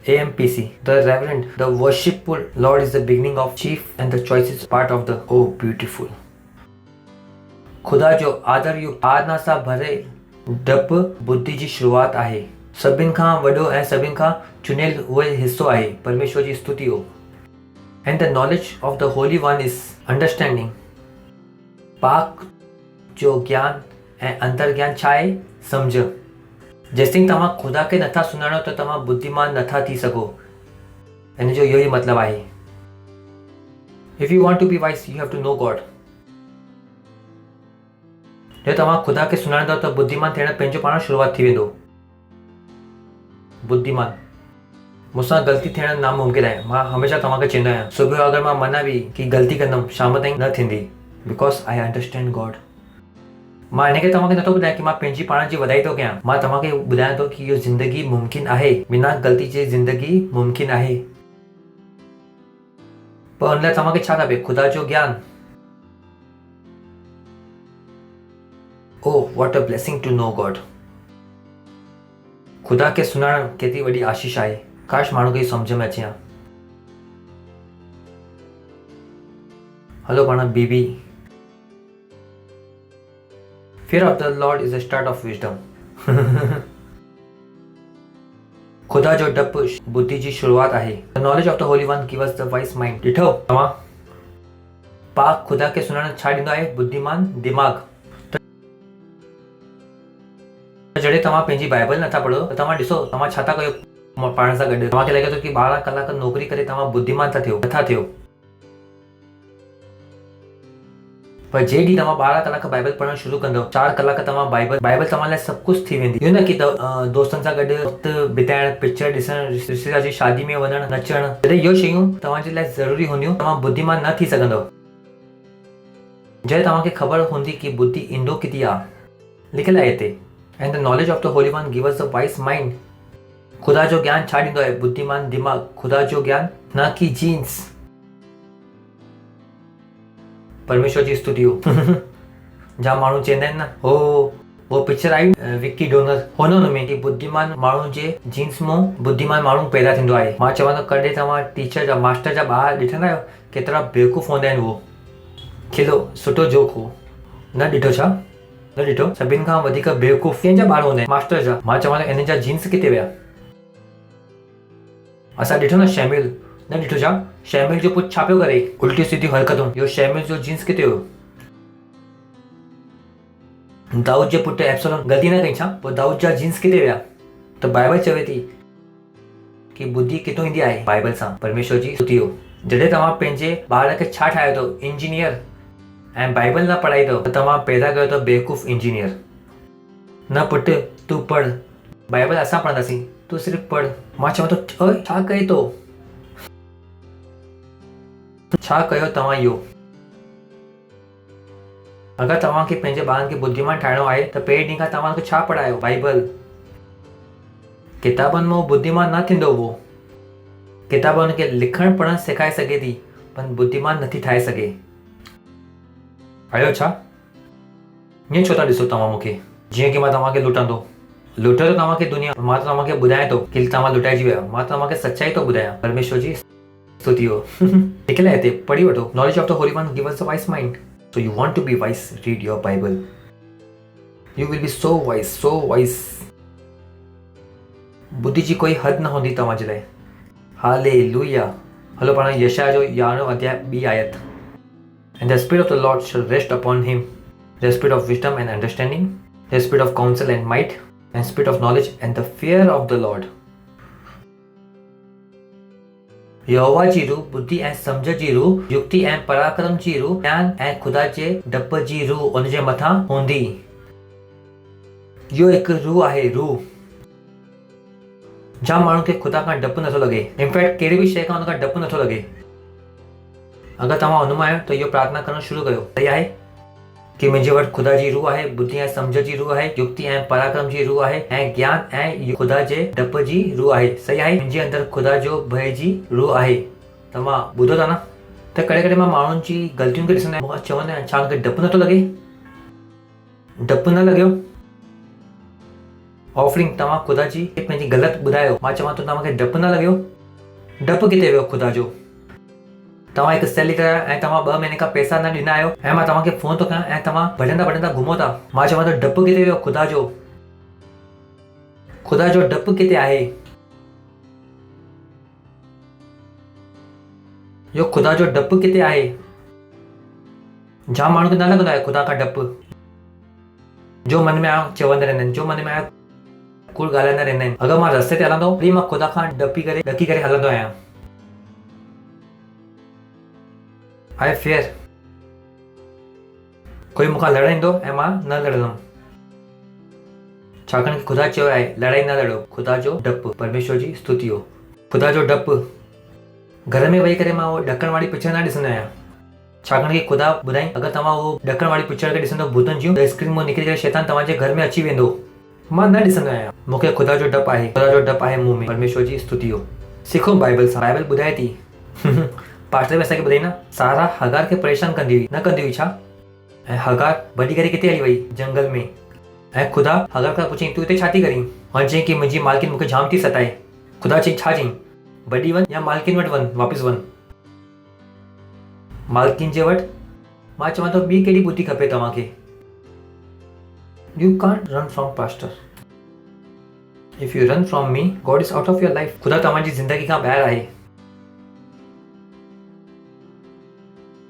AMPC, the reverend, the worshipful Lord is the beginning of chief and the choicest part of the oh beautiful. खुदा जो आदर युक्त आराधना सां भरे डपु बुद्धि जी शुरूआत आहे। सभिनि खां वॾो ऐं सभिनि खां चुनियल उहो हिसो आहे। परमेश्वर जी स्तुति हो। And the knowledge of the holy one is understanding. पाक जो ज्ञान ऐं अंतर ज्ञान छा आहे? सम्झ। जेसिताईं तव्हां खुदा खे नथा सुञाणो त तव्हां बुद्धिमान नथा थी सघो। हिन जो इहो ई मतिलबु आहे। If you want to be wise you have to know God. जो तव्हां खुदा खे सुञाणींदव त बुद्धिमान थियण पंहिंजो पाण शुरूआत थी वेंदो। बुद्धिमान, मूंसां ग़लती थियण नामुमकिन आहे। मां हमेशह तव्हांखे चवंदो आहियां, सुबुह जो अगरि मां मना बि कि ग़लती कंदुमि, शाम ताईं न थींदी, बिकॉज आई अंडरस्टैंड गॉड। मां हिनखे तव्हांखे नथो ॿुधायां कि मां पंहिंजी पाण जी वधाई थो कयां। मां तव्हांखे ॿुधायां थो कि इहो ज़िंदगी मुमकिन आहे, बिना ग़लती जे ज़िंदगी मुमकिन आहे। पर हुन लाइ तव्हांखे छा खपे? खुदा जो ज्ञान। Oh, what a blessing to know God. खुदा खे सुञाणणु केतिरी वॾी आशीष आहे। काश माण्हू खे सम्झ में अचे हा। हलो पाण बीबी। Fear of the Lord is the start of wisdom. खुदा जो डपु बुद्धि जी शुरूआत आहे। The knowledge of the Holy One gives us the wise mind. ॾिठो तव्हां, पाक खुदा खे सुञाणणु छा ॾींदो आहे? बुद्धिमान दिमाग़। जॾहिं तव्हां पंहिंजी बाइबल नथा पढ़ो त तव्हां ॾिसो तव्हां छा था कयो पाण सां गॾु। तव्हांखे लॻे थो कि 12 कलाक नौकिरी करे तव्हां बुद्धिमान था थियो, नथा थियो। पर जे ॾींहुं तव्हां 12 कलाक बाइबल पढ़णु शुरू कंदव, 4 कलाक तव्हां बाइबल तव्हां लाइ सभु कुझु थी वेंदी। इहो न कि दोस्तनि सां गॾु वक़्तु बिताइणु, पिक्चर ॾिसणु, रिश्तेदार जी शादी में वञणु, नचणु, जॾहिं इहो शयूं तव्हांजे लाइ ज़रूरी हूंदियूं, तव्हां बुद्धिमान न थी सघंदव। जॾहिं तव्हांखे ख़बर हूंदी कि बुद्धि ईंदो किथे आहे। लिखियलु आहे हिते, and the knowledge of the Holy One gives us a wise mind. खुदा जो ज्ञान छा ॾींदो आहे? बुद्धिमान दिमाग़। खुदा जो ज्ञान, न कि जीन्स। परमेश्वर जी स्तुति हो। जाम माण्हू चवंदा आहिनि न, हो पिक्चर आई विक्की डोनर, हुन में कि बुद्धिमान माण्हू जे जीन्स मां बुद्धिमान माण्हू पैदा थींदो आहे। मां चवां थो कॾहिं तव्हां टीचर जा, मास्टर जा ॿार ॾिठंदा आहियो केतिरा बेवकूफ़ हूंदा आहिनि। उहो खिलो सुठो जोक हो, न ॾिठो छा? न ॾिठो? सभिनि खां वधीक बेवकूफ़ कंहिंजा ॿार हूंदा आहिनि? मास्टर जा। मां चवां थो इन जा जीन्स किथे विया? असां ॾिठो न शैमिल, न ॾिठो छा? शैमिल जो पुटु छा पियो करे? उल्टियूं सीधियूं हरकतूं। इहो शैमिल जो जीन्स किथे हुयो? दाऊद जे पुटु एब्सलोम ग़लती न कई छा? पोइ दाऊद जा जीन्स किथे विया? त बाइबल चवे थी कि बुद्धि किथां ईंदी आहे? बाइबल सां। परमेश्वर जी स्तुति हो। जॾहिं तव्हां पंहिंजे ॿार खे छा ठाहियो अथव? इंजीनियर ऐं बाइबल न पढ़ाईंदो त तव्हां पैदा कयो त बेवकूफ़ इंजीनियर। न पुटु तूं पढ़, बाइबल असां पढ़ंदासीं, तूं सिर्फ़ु पढ़। मां चवां थो ओए छा कयो थो, छा कयो तव्हां इहो? अगरि तव्हांखे पंहिंजे ॿारनि खे बुद्धिमान ठाहिणो आहे त पहिरें ॾींहं खां तव्हांखे छा पढ़ायो? बाइबल। किताबनि मां बुद्धिमान न थींदो उहो। किताब हुनखे लिखणु पढ़णु सेखारे सघे थी, पर बुद्धिमान नथी ठाहे सघे। आहियो छा? ईअं छो था ॾिसो तव्हां मूंखे जीअं की मां तव्हांखे लुटंदो? लुटे थो तव्हांखे दुनिया, मां तव्हांखे ॿुधायां थो की तव्हां लुटाइजी विया। मां तव्हांखे सच्चाई थो ॿुधायां। परमेश्वर जी स्तुति हो। लिखियल आहे हिते, पढ़ी वठो। Knowledge of the holy one give us a wise mind. So you want to be wise, read your Bible. You will be so wise, so wise. बुद्धि जी कोई हद न हूंदी तव्हां जे लाइ। हालेलुया। हलो पाण यशाया जो 11 अध्याय 2 आयत। And the spirit of the Lord shall rest upon him, the spirit of wisdom and understanding, the spirit of counsel and might, and spirit of knowledge and the fear of the Lord. यहोवा जी रूह बुद्धि ऐं सम्झ जी रूह, युक्ति ऐं पराक्रम जी रूह, ज्ञान ऐं ख़ुदा जे डप जी रूह उन जे मथां हूंदी। इहो हिकु रूह आहे, रूह। जाम माण्हुनि खे ख़ुदा खां डपु नथो लॻे। इनफैक्ट कहिड़ी बि शइ खां हुन खां डपु नथो लॻे। अगरि तव्हां हुन मां आहियो त इहो प्रार्थना करणु शुरू कयो। सही आहे कि मुंहिंजे वटि ख़ुदा जी रूह आहे, बुद्धि ऐं सम्झ जी रूह आहे, युक्ति ऐं पराक्रम जी रूह आहे, ऐं ज्ञान ऐं ख़ुदा जे डप जी रूह आहे। सही आहे, मुंहिंजे अंदरि ख़ुदा जो भय जी रूह आहे। तव्हां ॿुधो था न? त कॾहिं कॾहिं मां माण्हुनि जी ग़लतियुनि खे ॾिसंदो आहियां, चवंदा आहिनि छा हुनखे डपु नथो लॻे? डपु न लॻियो? ऑफरिंग तव्हां ख़ुदा जी पंहिंजी ग़लति ॿुधायो। मां चवां थो तव्हांखे डपु न लॻियो? डपु किथे वियो ख़ुदा जो? तव्हां हिकु सैलेरी आहियो ऐं तव्हां 2 महीने खां पैसा न ॾिना आहियो ऐं मां तव्हांखे फ़ोन थो कयां ऐं तव्हां भॼंदा भॼंदा घुमो था। मां चवां थो डपु किथे वियो ख़ुदा जो? ख़ुदा जो डपु किथे आहे? इहो ख़ुदा जो डपु किथे आहे? जाम माण्हू खे न लॻंदो आहे ख़ुदा खां डपु। जो मन में आयो चवंदा रहंदा आहिनि, जो मन में आयो कूड़ ॻाल्हाईंदा रहंदा आहिनि। अगरि मां रस्ते ते हलंदो वरी मां ख़ुदा खां ॾकी करे हलंदो आहियां। आई फेयर। कोई मूंखां लड़ाईंदो ऐं मां न लड़ंदुमि, छाकाणि कि ख़ुदा चयो आहे लड़ाई न लड़ो। ख़ुदा जो डपु, परमेश्वर जी स्तुति हो। ख़ुदा जो डपु। घर में वेही करे मां उहो ॾकण वारी पिक्चर न ॾिसंदो आहियां, छाकाणि कि ख़ुदा ॿुधाई अगरि तव्हां उहो ॾकण वारी पिक्चर खे ॾिसंदो भूतनि जूं, त स्क्रीन मां निकिरी करे शैतान तव्हांजे घर में अची वेंदो। मां न ॾिसंदो आहियां। मूंखे ख़ुदा जो डपु आहे, ख़ुदा जो डपु आहे मूं में। परमेश्वर जी स्तुति हो। सिखो बाइबल सां। बाइबल ॿुधाए थी। पास्टर में असांखे ॿुधाई न, सारा हगार खे परेशान कंदी हुई, न कंदी हुई छा? ऐं हगार भॼी करे किथे हली वई? जंगल में। ऐं ख़ुदा हगार खां पुछई तूं हिते छा थी करीं? हुन चयईं कि मुंहिंजी मालकिन मूंखे जाम थी सताए। ख़ुदा चयईं छा चयईं? भॼी वञ या मालकिन वटि वञ, वापसि वञ। मालकिन जे वटि। मां चवां थो ॿी कहिड़ी बुद्धि खपे तव्हांखे? You can't run from pastor. If you run from me, God is out of your life. ख़ुदा तव्हांजी ज़िंदगी खां ॿाहिरि आहे।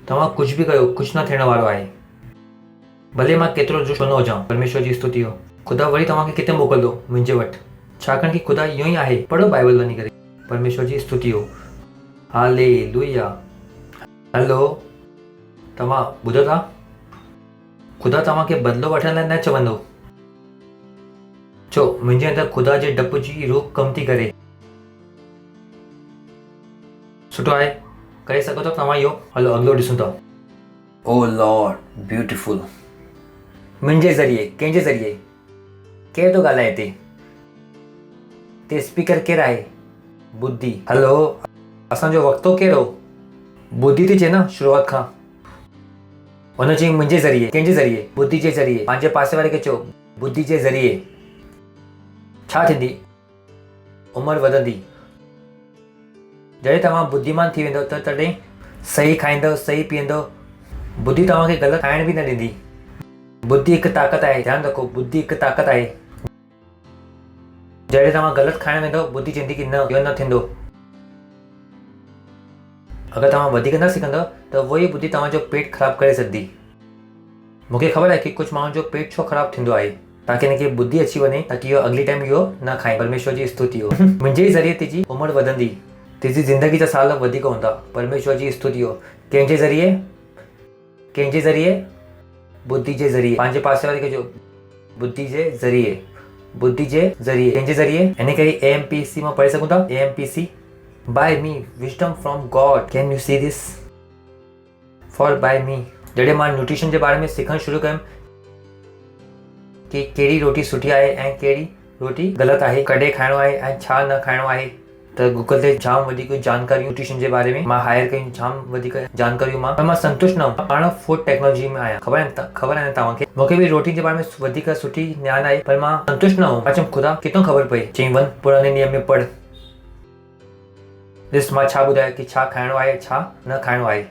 तव्हां कुझु बि कयो, कुझु न थियण वारो आहे। भले मां केतिरो जो छो न हुजां। परमेश्वर जी स्तुति हो। ख़ुदा वरी तव्हांखे किथे मोकिलंदो? मुंहिंजे वटि, छाकाणि कि ख़ुदा इहो ई आहे। पढ़ो बाइबल वञी करे। परमेश्वर जी स्तुति हो। हालेलुया। हलो, तव्हां ॿुधो था? ख़ुदा तव्हांखे बदिलो वठण लाइ न चवंदो। छो? मुंहिंजे अंदरि ख़ुदा जे डप जी रूह कमु थी करे। सुठो आहे, करे सघो था तव्हां इहो। हलो अॻिलो ॾिसूं था। ओ लॉर्ड ब्यूटीफुल। मुंहिंजे ज़रिए, कंहिंजे ज़रिए? केरु थो ॻाल्हाए हिते? ते स्पीकर केरु आहे? बुद्धि। हलो, असांजो वक्तो कहिड़ो? बुद्धि थी चए न शुरूआत खां। हुन चयईं मुंहिंजे ज़रिए। कंहिंजे ज़रिए? बुद्धि जे ज़रिए। पंहिंजे पासे वारे खे चओ बुद्धि जे ज़रिए। छा थींदी? उमिरि वधंदी। जॾहिं तव्हां बुद्धिमान थी वेंदव त तॾहिं सही खाईंदव, सही पीअंदव। बुद्धि तव्हांखे ग़लति खाइण बि न ॾींदी। बुद्धि हिकु ताक़त आहे, ध्यानु रखो। बुद्धि हिकु ताक़त आहे। जॾहिं तव्हां ग़लति खाइण वेंदव, बुद्धि चवंदी कि न, इहो न थींदो। अगरि तव्हां वधीक न सिखंदव त उहो ई बुद्धि तव्हांजो पेट ख़राबु करे सघंदी। मूंखे ख़बर आहे कि कुझु माण्हुनि जो पेट छो ख़राबु थींदो आहे, ताकि हिनखे बुद्धि अची वञे ताकि इहो अगली टाइम इहो न खाए। परमेश्वर जी स्तुति हो। मुंहिंजे ज़रिए तुंहिंजी उमिरि वधंदी, तुंहिंजी ज़िंदगी जा साल वधीक हूंदा। परमेश्वर जी स्तुति हो। कंहिंजे ज़रिए? कंहिंजे ज़रिए? बुद्धि जे ज़रिए। पंहिंजे पासे वारे खे जो बुद्धि जे ज़रिए, बुद्धि जे ज़रिए, कंहिंजे ज़रिए? इन करे AMPC मां पढ़ी सघूं था। AMPC, by me wisdom from God. Can you see this? For by me. जॾहिं मां न्यूट्रिशन जे बारे में सिखणु शुरू कयुमि कि कहिड़ी रोटी सुठी आहे ऐं कहिड़ी रोटी ग़लति आहे, कॾहिं खाइणो आहे ऐं छा न खाइणो आहे, त गूगल ते जाम वधीक जानकारियूं न्यूट्रिशन जे बारे में मां हायर कयूं, जाम वधीक जानकारियूं पर मां संतुष्ट न हुउमि। पाण फूड टेक्नोलॉजी में आहियां, ख़बर आहे न तव्हांखे। मूंखे बि रोटी जे बारे में वधीक सुठी ज्ञान आहे, पर मां संतुष्ट न हुउमि। मां चयुमि ख़ुदा किथां ख़बर पई? चई वञ पुराने नियम में पढ़, ॾिस मां छा ॿुधायो कि छा खाइणो आहे छा न खाइणो आहे,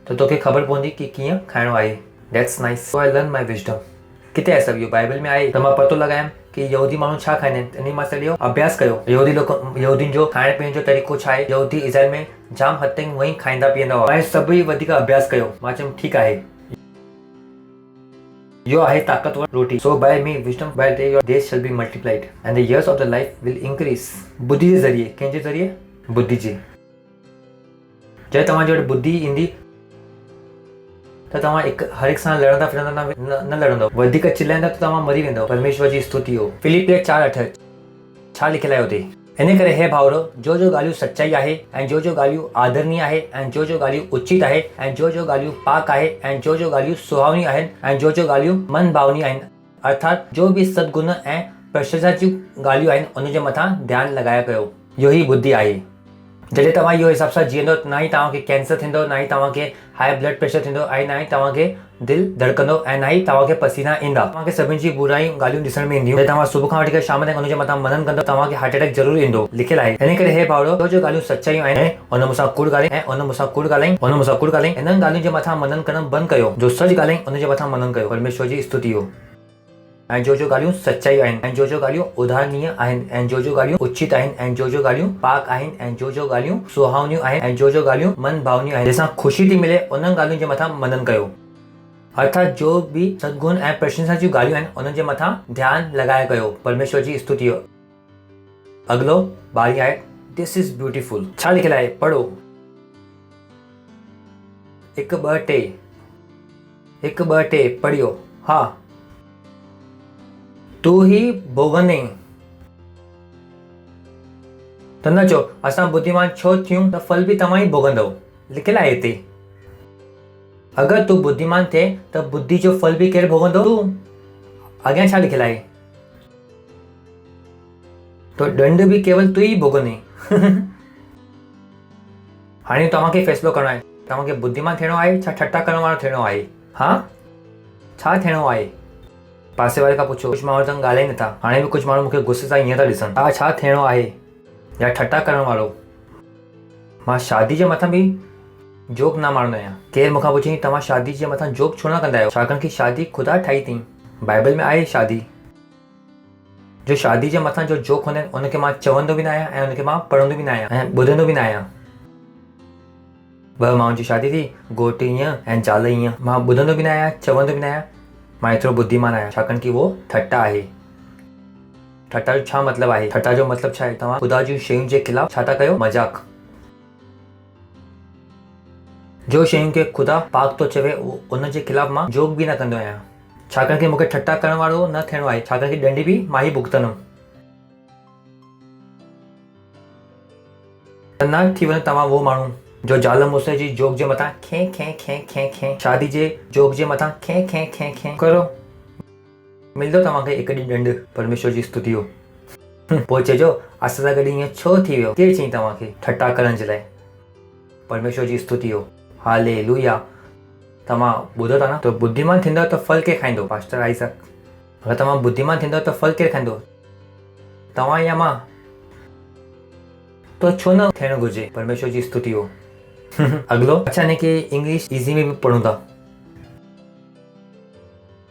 त तोखे ख़बर पवंदी कि कीअं खाइणो आहे। That's nice. So I learn my wisdom. किथे आहे सभु इहो? बाइबल में आहे। त मां पतो लॻायमि कि यहूदी माण्हू छा खाईंदा आहिनि, तॾहिं मां सॼो अभ्यास कयो। यहूदियुनि जो खाइण पीअण जो तरीक़ो छा आहे, यहूदी इज़राइल में जाम हद ताईं उअं ई खाईंदा पीअंदा हुआ। मां सभई वधीक अभ्यास कयो। मां चयुमि ठीकु आहे, इहो आहे ताक़तवर रोटी। So by me wisdom by day your days shall be multiplied and the years of the life will increase. बुद्धि जे ज़रिए, कंहिंजे ज़रिए? बुद्धि जे। जॾहिं तव्हांजे वटि बुद्धि ईंदी त तव्हां हर एक सां लड़ंदा फिरंदा न लड़ंदव, वधीक चिल्लाईंदा त तव्हां मरी वेंदव। परमेश्वर जी स्तुति हो। फिलिपियर 4:8 छा लिखियलु आहे हुते? इन करे हे भाउरो, जो ॻाल्हियूं सचाई आहे ऐं जो ॻाल्हियूं आदरणीय आहे ऐं जो ॻाल्हियूं उचित आहे ऐं जो ॻाल्हियूं पाक आहे ऐं जो ॻाल्हियूं सुहावनी आहिनि ऐं जो ॻाल्हियूं मन भावनी आहिनि, अर्थात जो बि सद्गुण ऐं प्रशंसा जूं ॻाल्हियूं आहिनि, उन जे मथां ध्यानु लॻाए कयो। इहो ई बुद्धि आहे। जॾहिं तव्हां इहो हिसाब सां जीअंदो, न ई तव्हांखे कैंसर थींदो, न ई तव्हांखे हाई ब्लड प्रेशर थींदो ऐं न ई तव्हांखे दिलि धड़कंदो ऐं न ई तव्हांखे पसीना ईंदा। तव्हांखे सभिनी जी बुरायूं ॻाल्हियूं ॾिसण में ईंदियूं। जॾहिं तव्हां सुबुह खां वठी करे शाम ताईं उन जे मथां मनन कंदो, तव्हांखे हार्ट अटैक ज़रूरु ईंदो। लिखियलु आहे। इन करे हे भाउरो, जो ॻाल्हियूं सचायूं आहिनि, उन मूंसां कूड़ ॻाल्हाई ऐं उन मूंसां कूड़ ॻाल्हाई, इन्हनि ॻाल्हियुनि जे मथां मनन करणु बंदि कयो। जो सच ॻाल्हाई उन जे मथां मनन कयो। परमेश्वर जी स्तुति हो। ऐं जो ॻाल्हियूं सचाई आहिनि ऐं जो ॻाल्हियूं उदाहरणीय आहिनि ऐं जो ॻाल्हियूं उचित आहिनि ऐं जो ॻाल्हियूं पाक आहिनि ऐं जो ॻाल्हियूं सुहावनियूं आहिनि ऐं जो ॻाल्हियूं मन भावनियूं आहिनि, जंहिंसां ख़ुशी थी मिले, उन्हनि ॻाल्हियुनि जे मथां मनन कयो। अर्थात जो बि सद्गुण ऐं प्रशंसा जूं ॻाल्हियूं आहिनि, उन्हनि जे मथां ध्यानु लॻाए कयो। परमेश्वर जी स्तुति हो। अॻिलो 12 आहे। This is beautiful. छा लिखियलु आहे? पढ़ो। 1 2 3 पढ़ियो। हा, तू ही भोगंदे त न चओ असां बुद्धिमान छो थियूं त फल बि तव्हां ई भोगंदव। लिखियलु आहे हिते। अगरि तूं बुद्धिमान थिए त बुद्धि जो फल बि केरु भोगंदो? तूं। अॻियां छा लिखियलु आहे? तो दंड बि केवल तू ई भोगंदे। हाणे तव्हांखे फ़ैसिलो करणो आहे, तव्हांखे बुद्धिमान थियणो आहे छा ठट्टा करण वारो थियणो आहे? हा, छा थियणो आहे? पासे वारे खां पुछो। कुझु माण्हू त ॻाल्हाइनि नथा। हाणे बि कुझु माण्हू मूंखे गुस्से सां ईअं था ॾिसनि। छा थियणो आहे या ठट्टा करण वारो? मां शादी जे मथां बि जोक न मारंदो आहियां। केरु मूंखां पुछे तव्हां शादी जे मथां जोक छो न कंदा आहियो? छाकाणि कि शादी ख़ुदा ठाही अथई। बाइबल में आहे शादी। जो शादी जे मथां जो जोक हूंदा आहिनि, उनखे मां चवंदो बि न आहियां ऐं उनखे मां पढ़ंदो बि न आहियां ऐं ॿुधंदो बि न आहियां। 2 माण्हुनि जी शादी थी, घोटु ईअं ऐं ज़ाल ईअं। मां ॿुधंदो बि न आहियां, चवंदो बि न आहियां। मां एतिरो बुद्धिमान आहियां छाकाणि कि उहो ठट्टा आहे। ठट्टा जो छा मतिलबु आहे? ठट्टा जो मतिलबु छा आहे? तव्हां ख़ुदा जूं शयुनि जे ख़िलाफ़ छा था कयो? मज़ाक। जो शयुनि खे ख़ुदा पाक थो चवे, उन जे ख़िलाफ़ मां जोक बि न कंदो आहियां छाकाणि कि मूंखे ठट्टा करण वारो न थियणो आहे, छाकाणि कि ॾंड बि मां ई भुगतंदुमि। त न थी वञो तव्हां उहो माण्हू जो ज़ाल मुड़ुस जी जोक जे मथां खे शादी जे जोक जे मथां खे करो। मिलंदो तव्हांखे हिकु ॾींहुं ॾंड। परमेश्वर जी स्तुति हो। पोइ चइजो असां सां गॾु ईअं छो थी वियो? केरु चई तव्हांखे ठट्टा करण जे लाइ? परमेश्वर जी स्तुति हो। हालेलुया। तव्हां ॿुधो था न? त बुद्धिमान थींदव त फल केरु खाईंदो? Pastor Isaac. अगरि तव्हां बुद्धिमान थींदव त फल केरु खाईंदो? तव्हां या मां? तो छो न थियणु घुरिजे? परमेश्वर जी स्तुति हो। अॻिलो। अच्छा, हिनखे इंग्लिश ईज़ी में बि पढ़ूं था।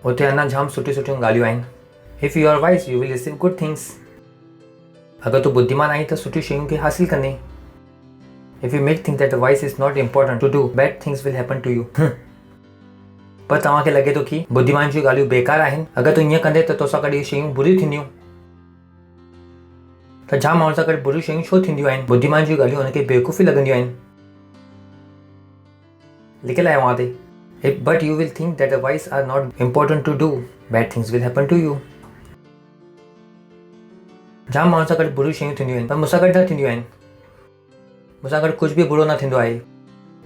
उते अञा जाम सुठियूं ॻाल्हियूं आहिनि। If you are wise you will receive good things. अगरि तूं बुद्धिमान आहीं त सुठियूं शयुनि खे हासिल कंदे। If you make think that wise is not important to do, bad things will happen to you. पर तव्हांखे लॻे थो कि बुद्धिमान जूं ॻाल्हियूं बेकार आहिनि। अगरि तूं ईअं कंदे त तोसां गॾु शयूं बुरियूं थींदियूं। त जाम माण्हुनि सां गॾु बुरियूं शयूं छो थींदियूं आहिनि? बुद्धिमान जूं ॻाल्हियूं हुनखे बेवकूफ़ी लॻंदियूं आहिनि। लिखियल आहे वहाँ ते। But you will think that the vice are not important to do, bad things will happen to you. जाम माण्हुनि सां गॾु बुरियूं शयूं थींदियूं आहिनि, पर मूंसां गॾु न थींदियूं आहिनि। मूंसां गॾु कुझु बि बुरो न थींदो आहे।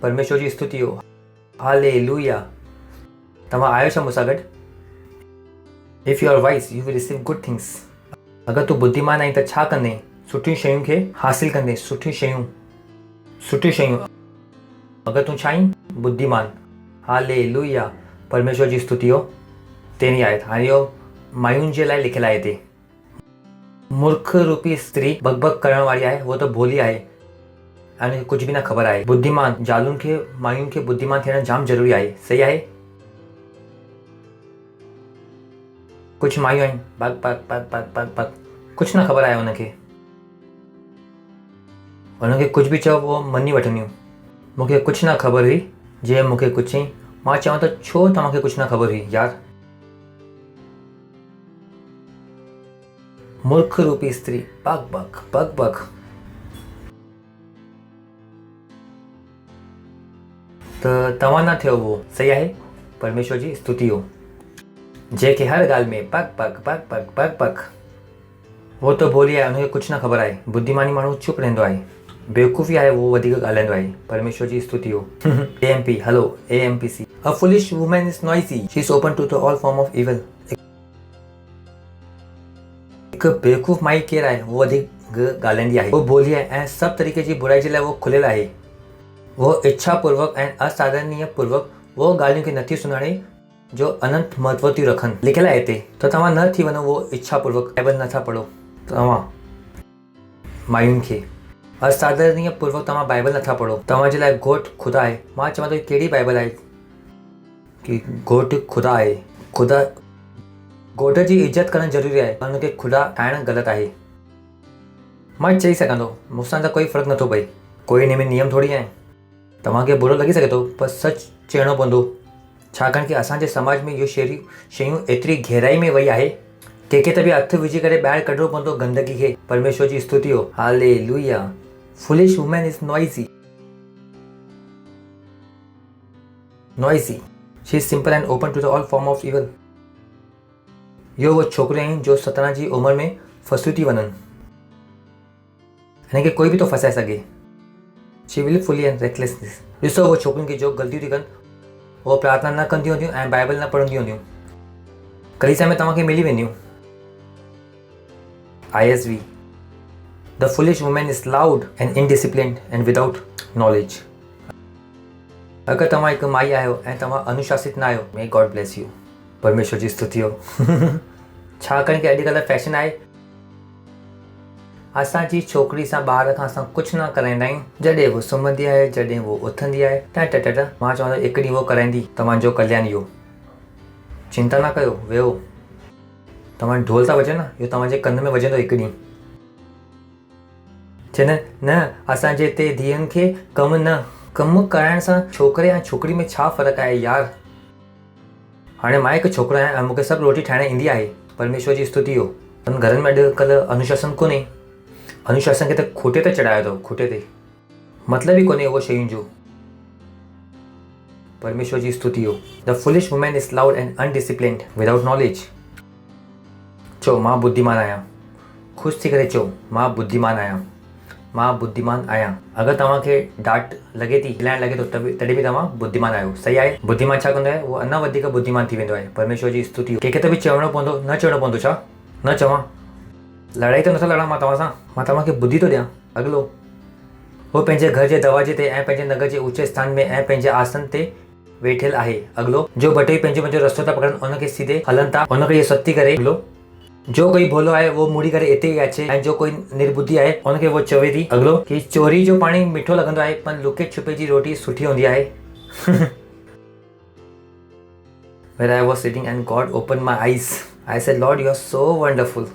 परमेश्वर जी स्तुति हो, हालेलुया। तव्हां आहियो छा मूंसां गॾु? If you are wise you will receive good things. अगरि तूं बुद्धिमान आहीं त छा कंदे? सुठियूं शयुनि खे हासिल कंदे, सुठियूं शयूं। अगरि तूं छा आहीं? बुद्धिमान। हालेलुया, परमेश्वर जी स्तुति हो। तेरी आयत हाणे इहो मायुनि जे लाइ लिखियलु आहे हिते। मूर्ख रूपी स्त्री बकबक करण वारी आहे, वो तो भोली आहे ऐं कुछ भी ना ख़बर आहे। बुद्धिमान जालुनि खे, मायुनि खे बुद्धिमान थियण जाम ज़रूरी आहे, सही आहे। कुझु मायूं आहिनि बक बक बक बक बक बक, कुझु न ख़बर आहे हुनखे कुझु बि चओ उहो मञी वठंदियूं। मूंखे कुझु न ख़बर हुई, जे मूंखे कुझु चई मां चवां त छो तव्हांखे कुझु न ख़बर हुई यार। मूर्ख रूपी स्त्री बक बक बक बक। त तव्हां न थियो उहो, सही आहे। परमेश्वर जी स्तुति हो। जेके हर ॻाल्हि में बक बक बक बक बक बक, वो तो बोली आहे, हुनखे कुझु न ख़बर आहे। बुद्धिमानी माण्हू चुप रहंदो आहे, बेवकूफ़ी आहे वो वधीक ॻाल्हाईंदो आहे। परमेश्वर जी स्तुति हो। AMP, hello AMPC। A foolish woman is noisy, she is open to all form of evil। हिकु बेवकूफ़ माई केरु आहे? वो वधीक ॻाल्हाईंदी आहे, वो बोली आहे ऐं सभु तरीक़े जी बुराई जे लाइ वो खुलियल आहे। वो इच्छा पूर्वक ऐं असाधारणीय पूर्वक वो ॻाल्हियुनि खे नथी सुञाणे जो अनंत महत्व थियूं रखनि। लिखियल आहे हिते, त तव्हां न थी वञो वो इच्छा पूर्वक बाइबल नथा पढ़ो। तव्हां मायुनि खे असाधारणीय पूर्वक तव्हां बाइबल नथा पढ़ो। तव्हांजे लाइ घोट ख़ुदा आहे। मां चवां थो कहिड़ी बाइबल आहे की घोट ख़ुदा आहे? ख़ुदा घोट जी इज़त करणु ज़रूरी आहे, पर हुनखे ख़ुदा ठाहिणु ग़लति आहे। मां चई सघां थो, मूंसां त कोई फ़र्क़ु नथो पए, कोई हिन में नियम थोरी आहे। तव्हांखे बुरो लॻी सघे थो, पर सच चवणो पवंदो, छाकाणि की असांजे समाज में इहो शयूं एतिरी गहराई में वई आहे, कंहिंखे त बि हथु विझी करे ॿाहिरि कढणो पवंदो गंदगी खे। परमेश्वर जी स्तुति हो, hallelujah. Foolish women is noisy, she is simple and open to the all form of evil. इहो वो छोकिरियूं आहिनि जो 17 जी उमिरि में फसियूं थी वञनि। हिनखे कोई बि थो फसाए सघे। She will fully and recklessness. ॾिसो वो छोकिरियुनि खे जो ग़लतियूं थी कनि, वो प्रार्थना न कंदियूं हूंदियूं ऐं बाइबल न पढ़ंदियूं हूंदियूं, कलीसिया में तव्हांखे मिली वेंदियूं। ISV, the foolish woman is loud and indisciplined and without knowledge। अगर तव्हां हिकु माई आहियो ऐं तव्हां अनुशासित न आहियो, मे गॉड ब्लेस यू। परमेश्वर जी स्तुति हो। छाकाणि की अॼुकल्ह फैशन आहे, असांजी छोकिरी सां ॿार खां असां कुझु न कराईंदा आहियूं। जॾहिं वो सुम्हंदी आहे, जॾहिं वो उथंदी आहे, मां चवां थो हिकु ॾींहुं वो कराईंदी तव्हांजो कल्याण। इहो चिंता न कयो, वेहो। तव्हां ढोल था वॼो न, इहो तव्हांजे कन में वॼंदो हिकु ॾींहुं। चवंदा न असांजे हिते धीअनि खे कमु कराइण सां छोकिरे ऐं छोकिरी में छा फ़र्क़ु आहे यार। हाणे मां हिकु छोकिरो आहियां ऐं मूंखे सभु रोटी ठाहिणु ईंदी आहे। परमेश्वर जी स्तुति हो। पर घरनि में अॼुकल्ह अनुशासन कोन्हे। अनुशासन खे त खूटे ते चढ़ायो अथव, खूटे ते। मतिलबु ई कोन्हे उहो शयुनि जो। परमेश्वर जी स्तुति हो। The foolish women is loud and undisciplined without knowledge. चओ मां बुद्धिमान आहियां, ख़ुशि थी करे चओ मां बुद्धिमान आहियां, मां बुद्धिमान आहियां। अगरि तव्हांखे डांट लॻे थी, खिलाइण लॻे थो, तॾहिं बि तव्हां बुद्धिमान आहियो, सही आहे। बुद्धिमान छा कंदो आहे? उहो अञा वधीक बुद्धिमान थी वेंदो आहे। परमेश्वर जी स्तुति। कंहिंखे त बि चवणो पवंदो, न चवणो पवंदो छा? न चवां, लड़ाई त नथो लड़ां मां तव्हां सां, मां तव्हांखे बुद्धि थो ॾियां। अॻिलो, उहो पंहिंजे घर जे दरवाजे ते ऐं पंहिंजे नगर जे ऊचे स्थान में ऐं पंहिंजे आसन ते वेठियल आहे। अॻिलो, जो बटे पंहिंजो रस्तो था पकड़नि, उनखे सीधे हलनि था, उनखे इहे सती करे। अॻिलो, जो कोई भोलो आहे वो मुड़ी करे हिते ई अचे ऐं जो कोई निर्बुद्धि आहे उनखे वो चवे थी। अॻिलो, की चोरी जो पाणी मिठो लॻंदो आहे पर लुके छुपे जी रोटी सुठी हूंदी आहे। When I was sitting and God opened my eyes, I said, Lord, you are so wonderful.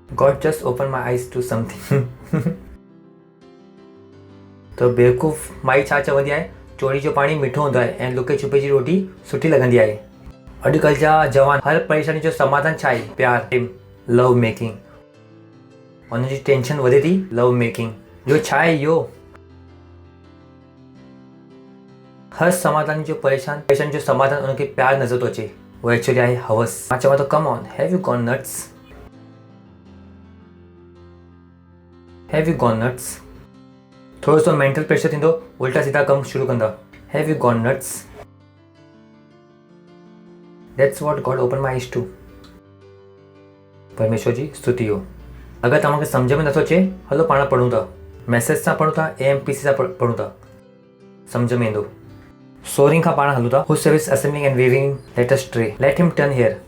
God just opened my eyes to something. तो बेवकूफ़ माई छा चवंदी आहे? चोरी जो पाणी मिठो हूंदो आहे ऐं लुके छुपे जी रोटी सुठी लॻंदी आहे। अॼुकल्ह जा जवान हर परेशानी जो समाधान छा आहे? प्यार, लव मेकिंग। हुनजी टेंशन वधे थी लव मेकिंग जो। छा आहे इहो? हर समाधान जो परेशान जो समाधान उनखे प्यार नज़र थो अचे वो एक्चुअली आहे हवस। मां चवां थो come on, have you gone nuts, have you gone nuts. थोड़ो सो मेंटल प्रेशर थींदो, उल्टा सीधा कम शुरू कंदा, have you gone nuts. That's what God open my eyes to. परमेश्वर जी स्तुति हो। अगर तव्हांखे सम्झ में नथो अचे, हलो पाण पढ़ूं था, मैसेज सां पढ़ूं था, AMPC सां पढ़ूं था, सम्झ में ईंदो। सोरिंग खां पाण हलूं था। Who service assembling and weaving let us stray, let him turn here,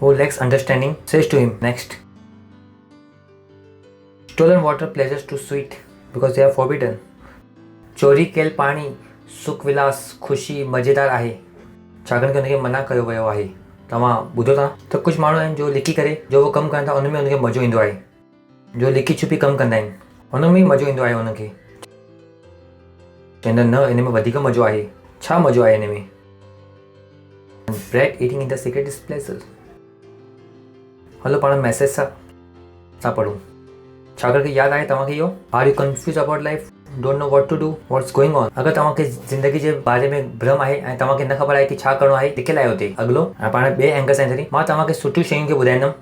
who lacks understanding says to him next, stolen water pleasures too sweet because they are forbidden. चोरी कयल पाणी सुख विलास ख़ुशी मज़ेदार आहे, छाकाणि कि हुनखे मना कयो वियो आहे। तव्हां ॿुधो था त कुझु माण्हू आहिनि जो लिकी करे जो वो कमु कनि था उन में हुनखे मज़ो ईंदो आहे, जो लिकी छुपी कमु कंदा आहिनि हुन में ई मज़ो ईंदो आहे हुनखे। चवंदा न इन में वधीक मज़ो आहे, छा मज़ो आहे हिन में? Bread eating in the secret is pleasure. हलो पाण मैसेज सां पढ़ूं। छाकाणि कि यादि आहे तव्हांखे इहो, are you confuse about life, don't know what to do, what's going on. अगर तव्हांखे ज़िंदगी जे बारे में भ्रम आहे ऐं तव्हांखे न ख़बर आहे कि छा करिणो आहे, लिखियलु आहे हुते अॻिलो। ऐं पाण ॿिए एंगल सां ईंदासीं, मां तव्हांखे सुठियूं शयूं खे ॿुधाईंदुमि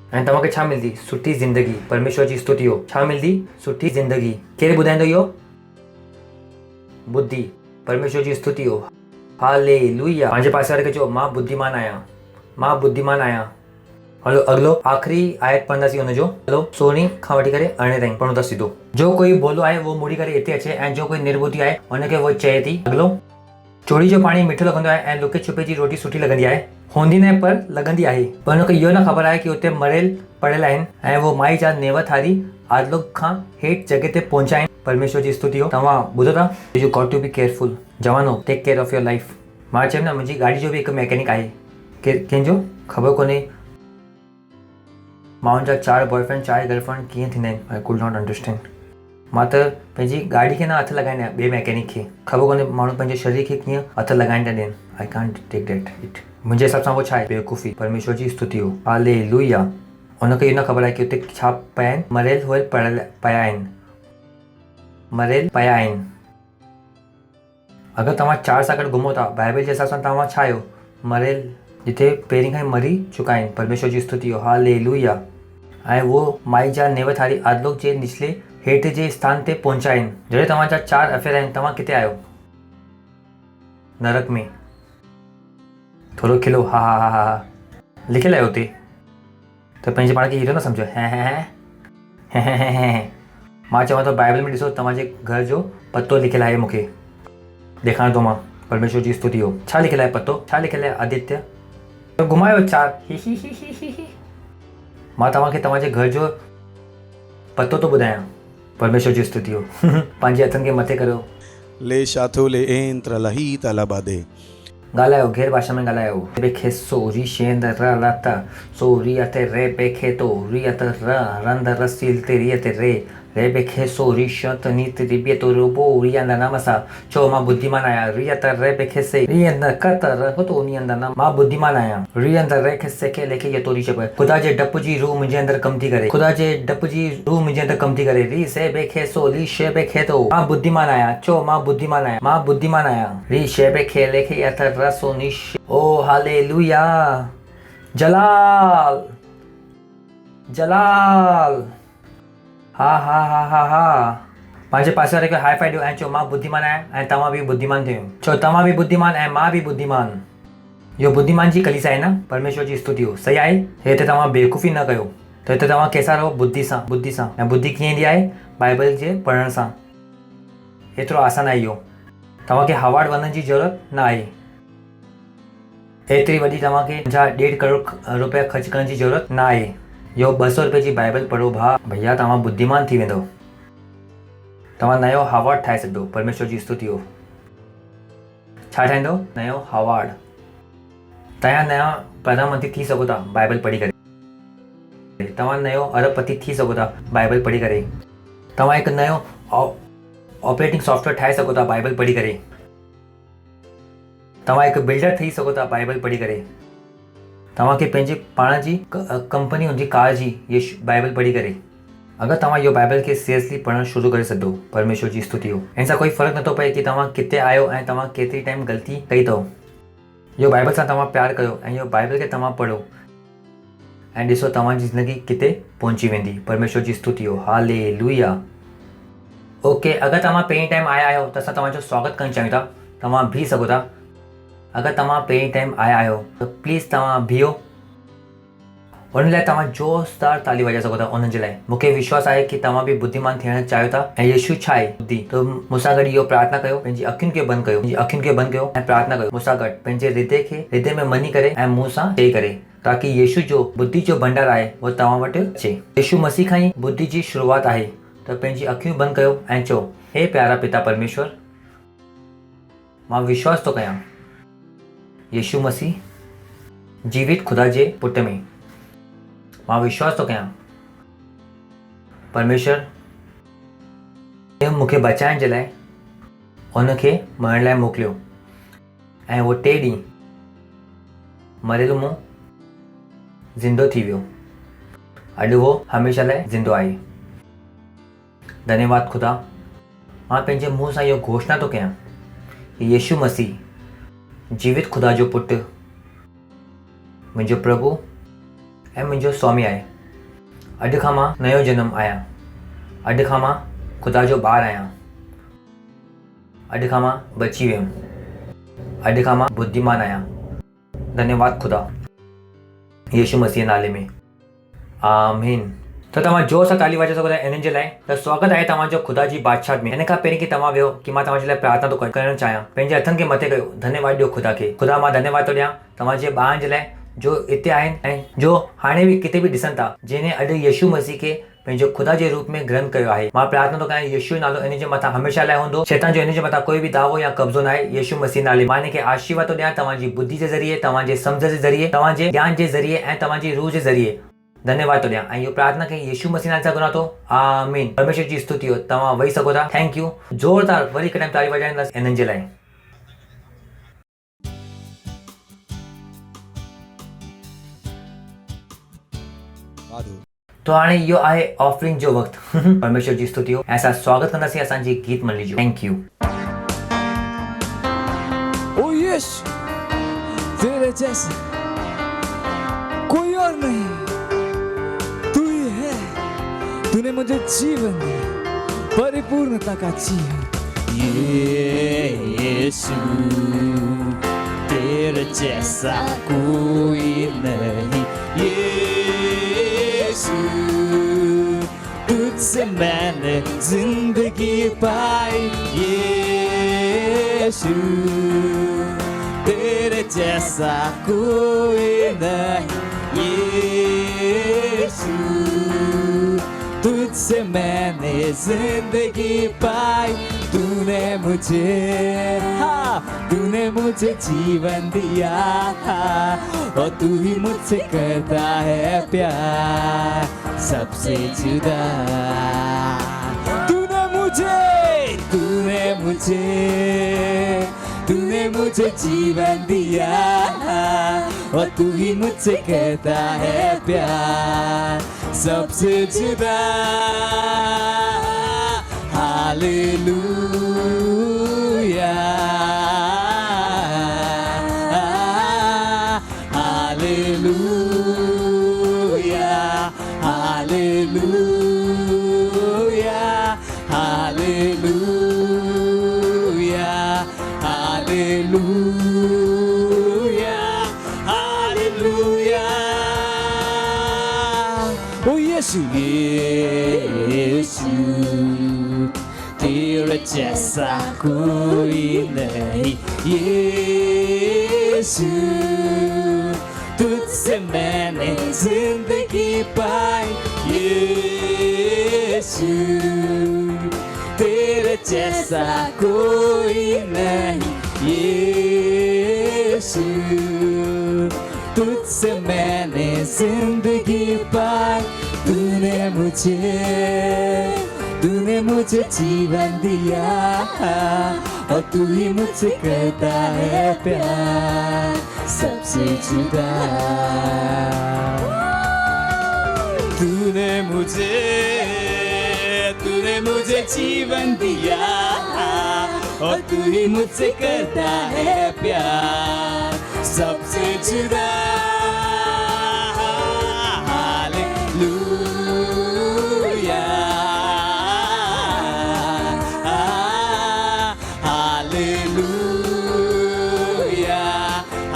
ऐं तव्हांखे छा मिलंदी? सुठी ज़िंदगी। परमेश्वर जी स्तुति हो। छा मिलंदी? सुठी ज़िंदगी। केरु ॿुधाईंदो इहो? बुद्धि। परमेश्वर जी स्तुति हो। हालेलुया। पंहिंजे पासे वारे खे चओ मां बुद्धिमान आहियां, मां बुद्धिमान आहियां। हलो अगलो आखिरी आयत पढ़ंदासीं हुनजो। हलो 16 खां वठी करे 18 ताईं पढ़ूं था सिधो। जो कोई भोलो आहे वो मुड़ी करे हिते अचे ऐं जो कोई निर्बुद्धि आहे हुनखे वो चए थी। अगलो चोरी जो पाणी मिठो लॻंदो आहे ऐं लुके छुपे जी रोटी सुठी लॻंदी आहे, हूंदी न पर लॻंदी आहे। पर हुनखे इहो न ख़बर आहे कि हुते मरियल पड़ियल आहिनि ऐं वो माई जा नेवत हारी आदलोक खां हेठि जॻह ते पहुचाइनि। परमेश्वर जी स्तुति हो। तव्हां ॿुधो था? You got to be careful. जवानो take care of your life. मां चयुमि न मुंहिंजी गाॾी जो बि हिकु मैकेनिक आहे। कंहिंजो ख़बर कोन्हे। माण्हुनि जा 4 बॉयफ्रेंड 4 गर्लफ्रेंड कीअं थींदा आहिनि? I could not understand. मां त पंहिंजी गाॾी खे न हथु लॻाईंदा आहियां, ॿिए मैकेनिक खे। ख़बर कोन्हे माण्हू पंहिंजे शरीर खे कीअं हथु लॻाइनि था ॾियनि। I can't take that it. मुंहिंजे हिसाब सां उहो छा आहे? बेवकूफ़ी। परमेश्वर जी स्तुति हो। हालेलुया। हुनखे इहो न ख़बर आहे कि हुते छा पिया आहिनि, मरियल हुअल पिया आहिनि, मरियल पिया आहिनि। अगरि तव्हां 4 सां गॾु घुमो था, बाइबल जे हिसाब सां तव्हां छा आहियो? मरियल, जिथे पहिरीं खां ई मरी चुका आहिनि। परमेश्वर जी स्तुति हो। हालेलुया। ऐं वो माई जा नेवत हारी आदलोक जे निचले हेठि जे स्थान ते पहुचाइनि। जॾहिं तव्हांजा 4 अफेयर आहिनि, तव्हां किथे आहियो? नरक में। थोरो खिलो, हा हा हा हा लिखियलु आहे हुते। त पंहिंजे पाण खे हीरो न सम्झो। मां चवां थो बाइबल में ॾिसो, तव्हांजे घर जो पतो लिखियलु आहे। मूंखे ॾेखारियां थो मां। परमेश्वर जी स्तुति हो। छा लिखियलु आहे पतो? छा लिखियलु आहे? आदित्य घुमायो 4। मां तव्हांखे तव्हांजे घर जो पतो थो ॿुधायां। परमेश्वर जी स्तुति हो। पंहिंजे हथनि खे मथे करियो। Le shatole entra la hita la bade. ॻाल्हायो, गैर भाषा में ॻाल्हायो। बेखे सोरी शेंद र लाता सोरी अते रे बेखे तो री अत र रंद रसील ते री अते रे रे बेखे सोरी शत नीत रिबे तो रोबो री अंदा नमसा छो मां बुद्धिमान आहियां। री अत रे बेखे से री अंद कत र तो नी अंदा न मां बुद्धिमान आहियां। री अंद रे खे से के लेखे ये तोरी शब खुदा जे डप जी रूह मुंहिंजे अंदर कम थी करे। खुदा जे डप जी रूह मुंहिंजे अंदर कम थी करे। री से बेखे सो री शे बेखे तो मां बुद्धिमान आहियां। छो मां बुद्धिमान आहियां, मां बुद्धिमान आहियां। री शे बेखे लेखे अथ रसो निश। ओ हालेलुया। जलाल जलाल। हा हा हा हा हा। पंहिंजे पासे वारे खे हाई फाई ॾियो ऐं चओ मां बुद्धिमान आहियां ऐं तव्हां बि बुद्धिमान थियो। छो तव्हां बि बुद्धिमान ऐं मां बि बुद्धिमान। इहो बुद्धिमान जी कलीसिया आहे न। परमेश्वर जी स्तुति हो। सही आहे। हिते तव्हां बेवकूफ़ी न कयो। त हिते तव्हां कंहिंसां रहो? बुद्धि सां। बुद्धि सां। ऐं बुद्धि कीअं ईंदी आहे? बाइबल जे पढ़ण सां। एतिरो आसान आहे इहो। तव्हांखे हार्वर्ड वञण जी ज़रूरत न आहे। एतिरी वॾी तव्हांखे 1.5 करोड़ रुपया ख़र्च करण जी ज़रूरत न आहे। इहो 200 रुपए जी बाइबल पढ़ो भैया, तव्हां बुद्धिमान थी वेंदो। तव्हां नयो हार्वर्ड ठाहे सघंदो। परमेश्वर जी स्तुति हो। छा ठाहींदो? नयो हार्वर्ड। तव्हां नया प्रधानमंत्री थी सघो था बाइबल पढ़ी करे। तव्हां नयो अरबपति थी सघो था बाइबल पढ़ी करे। तव्हां हिकु नयो ऑपरेटिंग सॉफ्टवेयर ठाहे सघो था बाइबल पढ़ी करे। तव्हां हिकु बिल्डर थी सघो था बाइबल पढ़ी करे। तव्हांखे पंहिंजे पाण जी कंपनी हुनजी कार जी ये बाइबल पढ़ी करे। अगर तव्हां इहो बाइबल खे सीरियसली पढ़णु शुरू करे छॾो, परमेश्वर जी स्तुति हो। हिन सां कोई फ़र्क़ु नथो पए कि तव्हां किथे आहियो ऐं तव्हां केतिरी टाइम ग़लती कई अथव। इहो बाइबल सां तव्हां प्यार कयो ऐं इहो बाइबल खे तव्हां पढ़ो ऐं ॾिसो तव्हांजी ज़िंदगी किथे पहुची वेंदी। परमेश्वर जी स्तुति हो। हालेलुया। ओके, अगर तव्हां पहिरीं टाइम आया आहियो त असां तव्हांजो स्वागत करणु चाहियूं था। तव्हां बीह सघो था। अगर तव्हां पहिरीं टाइम आया आहियो त प्लीज़ तव्हां बीहो। उन लाइ तव्हां जोरदार ताली वॼाए सघो था। उन्हनि जे लाइ मूंखे विश्वास आहे कि तव्हां बि बुद्धिमान थियणु चाहियो था ऐं यीशु छा आहे बुद्धि। त मूंसां गॾु इहो प्रार्थना कयो, पंहिंजी अखियुनि खे बंदि कयो, ऐं प्रार्थना कयो मूंसां गॾु, पंहिंजे हृदय में मञी करे ऐं मुंहं सां चई करे, ताकि यीशु जो बुद्धि जो भंडार आहे उहो तव्हां वटि अचे। यीशु मसीह खां ई बुद्धि जी शुरूआति आहे। त पंहिंजी अखियूं बंदि कयो ऐं चओ, हे प्यारा पिता परमेश्वर, मां विश्वास थो कयां यीशु मसीह जीवित खुदा जे पुट में। मां विश्वास थो कयां परमेश्वर मूंखे बचाइण जे लाइ उनखे मरण लाइ मोकिलियो ऐं उहो 3 ॾींहं मरियल मूं ज़िंदो थी वियो। अॼु उहो हमेशह लाइ ज़िंदो आहे। धन्यवाद खुदा। मां पंहिंजे मुंहं सां इहो घोषणा थो कयां कि यीशु मसीह जीवित खुदा जो पुटु, मुंहिंजो प्रभु ऐं मुंहिंजो स्वामी आहे। अॼु खां मां नयो जनम आहियां। अॼु खां मां खुदा जो ॿारु आहियां। अॼु खां मां बची वियुमि। अॼु खां मां बुद्धिमान आहियां। धन्यवाद खुदा, यीशु मसीह नाले में, आमीन। त तव्हां जोर सां ताली वॼाए सघो था इन्हनि जे लाइ। त स्वागत आहे तव्हांजो खुदा जी बादशाह में। हिन खां पहिरीं कि तव्हां वियो कि मां तव्हांजे लाइ प्रार्थना थो करणु चाहियां, पंहिंजे हथनि खे मथे कयो, धन्यवाद ॾियो खुदा खे। खुदा, मां धन्यवाद थो ॾियां तव्हांजे ॿारनि जे लाइ जो हिते आहिनि ऐं जो हाणे बि किथे बि ॾिसनि था, जिन्हें अॼु यीशु मसीह खे पंहिंजो खुदा जे रूप में ग्रहण कयो आहे। मां प्रार्थना थो कयां यीशु जो नालो इन जे मथां हमेशह लाइ हूंदो। शैतान जो इन जे मथां कोई बि दावो या कब्ज़ो न आहे। यीशु मसीह नाले मां हिन खे आशीर्वाद थो ॾियां तव्हांजी बुद्धि जे ज़रिए, तव्हांजे सम्झ जे ज़रिए, तव्हांजे ज्ञान जे ज़रिए ऐं तव्हांजी रूह जे ज़रिए। धन्यवाद थो ॾियां ऐं इहो प्रार्थना कई यीशु मसीह नाले सां घुरां थो, आमीन। परमेश्वर जी स्तुति हो। तव्हां वेही सघो था। Thank you. ज़ोरदार वरी कॾहिं ताली वॼाईंदासीं इन्हनि जे लाइ। तो हाणे इहो आहे ऑफरिंग जो वक़्तु। परमेश्वर जी स्तुति हो ऐं असां स्वागत कंदासीं असांजी गीत मंडली जो। Thank you. ओ यीशु, तेरे जैसा कोई और नहीं, तू ही है। तूने मुझे जीवन दिया, परिपूर्णता का जीवन। यीशु, तेरे जैसा कोई नहीं। यीशु, तुझसे मैंने जिंदगी पाई। यीशु, तेरे जैसा कोई नहीं। यीशु, तुझसे मैंने जिंदगी पाई। तूने मुझे जीवन दिया और तू ही मुझसे करता है प्यार सबसे जुदा। तूने मुझे जीवन दिया और तू ही मुझसे करता है प्यार सबसे जुदा। Hallelujah, hallelujah, hallelujah, hallelujah, hallelujah, hallelujah. ओ यीशु, यीशु, तेरे जैसा कोई नहीं। यीशु, तुझसे मैंने जिंदगी पाई। यीशु, तेरे जैसा कोई नहीं। यीशु, तुझसे मैंने जिंदगी पाई। तूने मुझे जीवन दिया और तू ही मुझसे करता है प्यार सबसे जुदा। तूने मुझे मुझे जीवन दिया और तू ही मुझसे करता है प्यार सबसे जुदा hallelujah hallelujah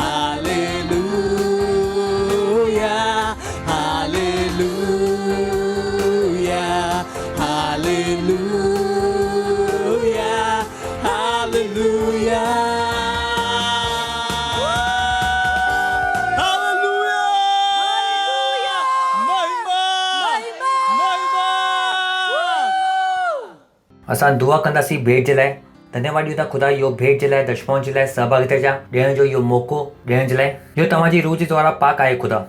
hallelujah hallelujah hallelujah hallelujah असां दुआ कंदासीं भेट जे लाइ धन्यवाद ॾियूं था ख़ुदा इहो भेट जे लाइ दशमाउनि जे लाइ सहभागिता जा ॾियण जो इहो मौक़ो ॾियण जे लाइ जो तव्हांजी रूह जे द्वारा पाक आहे ख़ुदा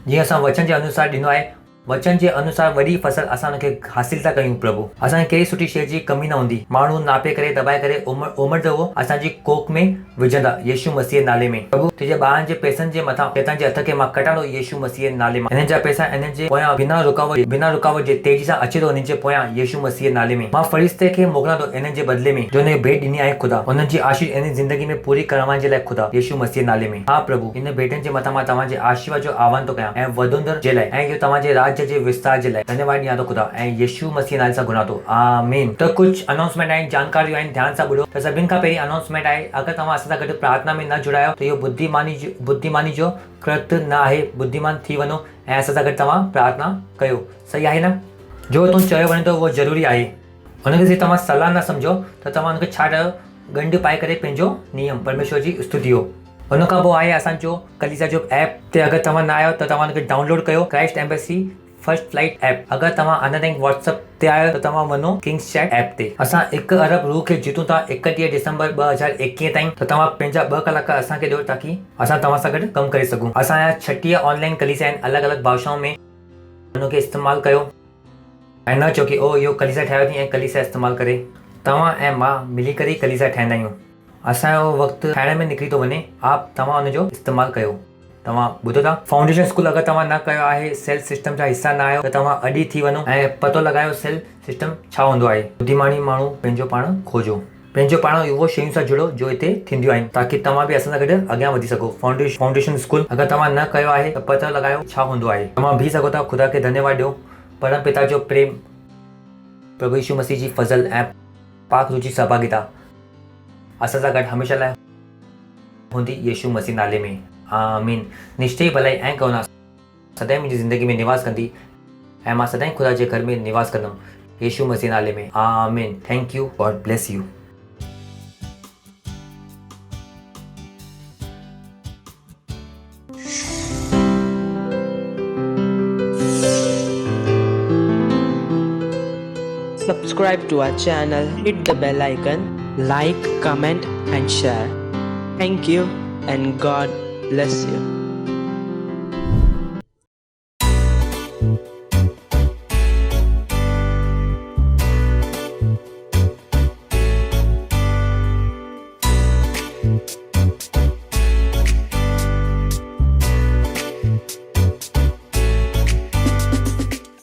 जीअं असां वचन जे अनुसार ॾिनो आहे वचन जे अनुसार वॾी फसल असां हुनखे हासिल था कयूं प्रभु असांखे कहिड़ी सुठी शइ जी कमी न हूंदी माण्हू नापे करे दबाए करे उमिरि त उहो असांजी कोक में विझंदा यीशु मसीह नाले में प्रभु तुंहिंजे ॿारनि जे पैसनि जे मथां शैतान जे हथ खे मां कटाड़ो यीशु मसीह नाले मां हिननि जा पैसा हिननि जे पोयां बिना रुकावट जे तेज़ी सां अचे थो हिननि जे पोयां यीशु मसीह नाले में मां फरिश्ते खे मोकिलियां थो हिननि जे बदिले में जो हिन भेट ॾिनी आहे ख़ुदा हुननि जी आशीष हिन ज़िंदगी में पूरी करण जे लाइ ख़ुदा यीशु मसीह नाले में हा प्रभु हिन भेटनि जे मथां मां तव्हांजे आशीर्वाद जो आह्वान थो कयां ऐं वधंदड़ जे लाइ ऐं इहो तव्हांजे राज्य जे विस्तार जे लाइ धन्यवाद ॾियां थो ख़ुदा ऐं यीशु मसीह नाले सां घुरां थो आमीन त कुझु अनाउंसमेंट आहिनि जानकारियूं आहिनि ध्यान सां ॿुधो त सभिनि खां पहिरीं अनाउंसमेंट आहे अगरि तव्हां असां सां गॾु प्रार्थना में न जुड़ायो त इहो बुद्धिमानी जो कृत न आहे बुद्धिमान थी वञो ऐं असां सां गॾु तव्हां प्रार्थना कयो सही आहे न जो तूं चयो वञे थो उहो ज़रूरी आहे हुनखे जे तव्हां सलाह न सम्झो त तव्हां हुनखे छा कयो गंढ पाए करे पंहिंजो नियम परमेश्वर जी स्तुति हो हुन खां पोइ आहे असांजो कलीसिया जो ऐप ते अगरि तव्हां न आयो त तव्हां हुनखे डाउनलोड कयो Christ embassy first flight app अगरि तव्हां अञा ताईं व्हाट्सअप ते आयो त तव्हां वञो किंग्स चैट ऐप ते असां 1 अरब रूह खे जीतूं था 31 दिसंबर 2021 ताईं त तव्हां पंहिंजा 2 कलाक असांखे ॾियो ताकी असां तव्हां सां गॾु कमु करे सघूं असांजा 36 ऑनलाइन कलीसिया आहिनि अलॻि अलॻि भाषाउनि में हुनखे इस्तेमालु कयो ऐं न चओ की ओ इहो कलीसिया ठाहियो थी ऐं कलीसिया इस्तेमालु करे तव्हां ऐं मां मिली करे ई कलीसिया ठाहींदा आहियूं असांजो वक़्तु ठाहिण में निकिरी थो वञे आप तव्हां हुनजो इस्तेमालु कयो तव्हां ॿुधो था फाउंडेशन स्कूल अगरि तव्हां न कयो आहे सेल सिस्टम जा हिसा न आहियो त तव्हां अॼु ई थी वञो ऐं पतो लॻायो सेल सिस्टम छा हूंदो आहे बुद्धिमानी माण्हू पंहिंजो पाण खोजो पंहिंजो पाण उहो शयुनि सां जुड़ो जो हिते थींदियूं आहिनि ताकी तव्हां बि असां सां गॾु अॻियां वधी सघो फाउंडेशन स्कूल अगरि तव्हां न कयो आहे त पतो लॻायो छा हूंदो आहे तव्हां बीह सघो था ख़ुदा खे धन्यवाद ॾियो परम पिता जो प्रेम प्रभु यीशु मसीह जी फज़ल ऐं पाक रूह जी सहभागिता असां सां गॾु हमेशह लाइ हूंदी यीशु मसीह नाले में आमीन निश्चय भलाई ऐं करुणा सदैव मुंहिंजी ज़िंदगी में निवास कंदी ऐं मां सदैव ख़ुदा जे घर में निवास कंदुमि यीशु मसीह नाले में आमीन thank you God bless you Subscribe to our channel, hit the bell icon, like, comment and share. Thank you and God bless you.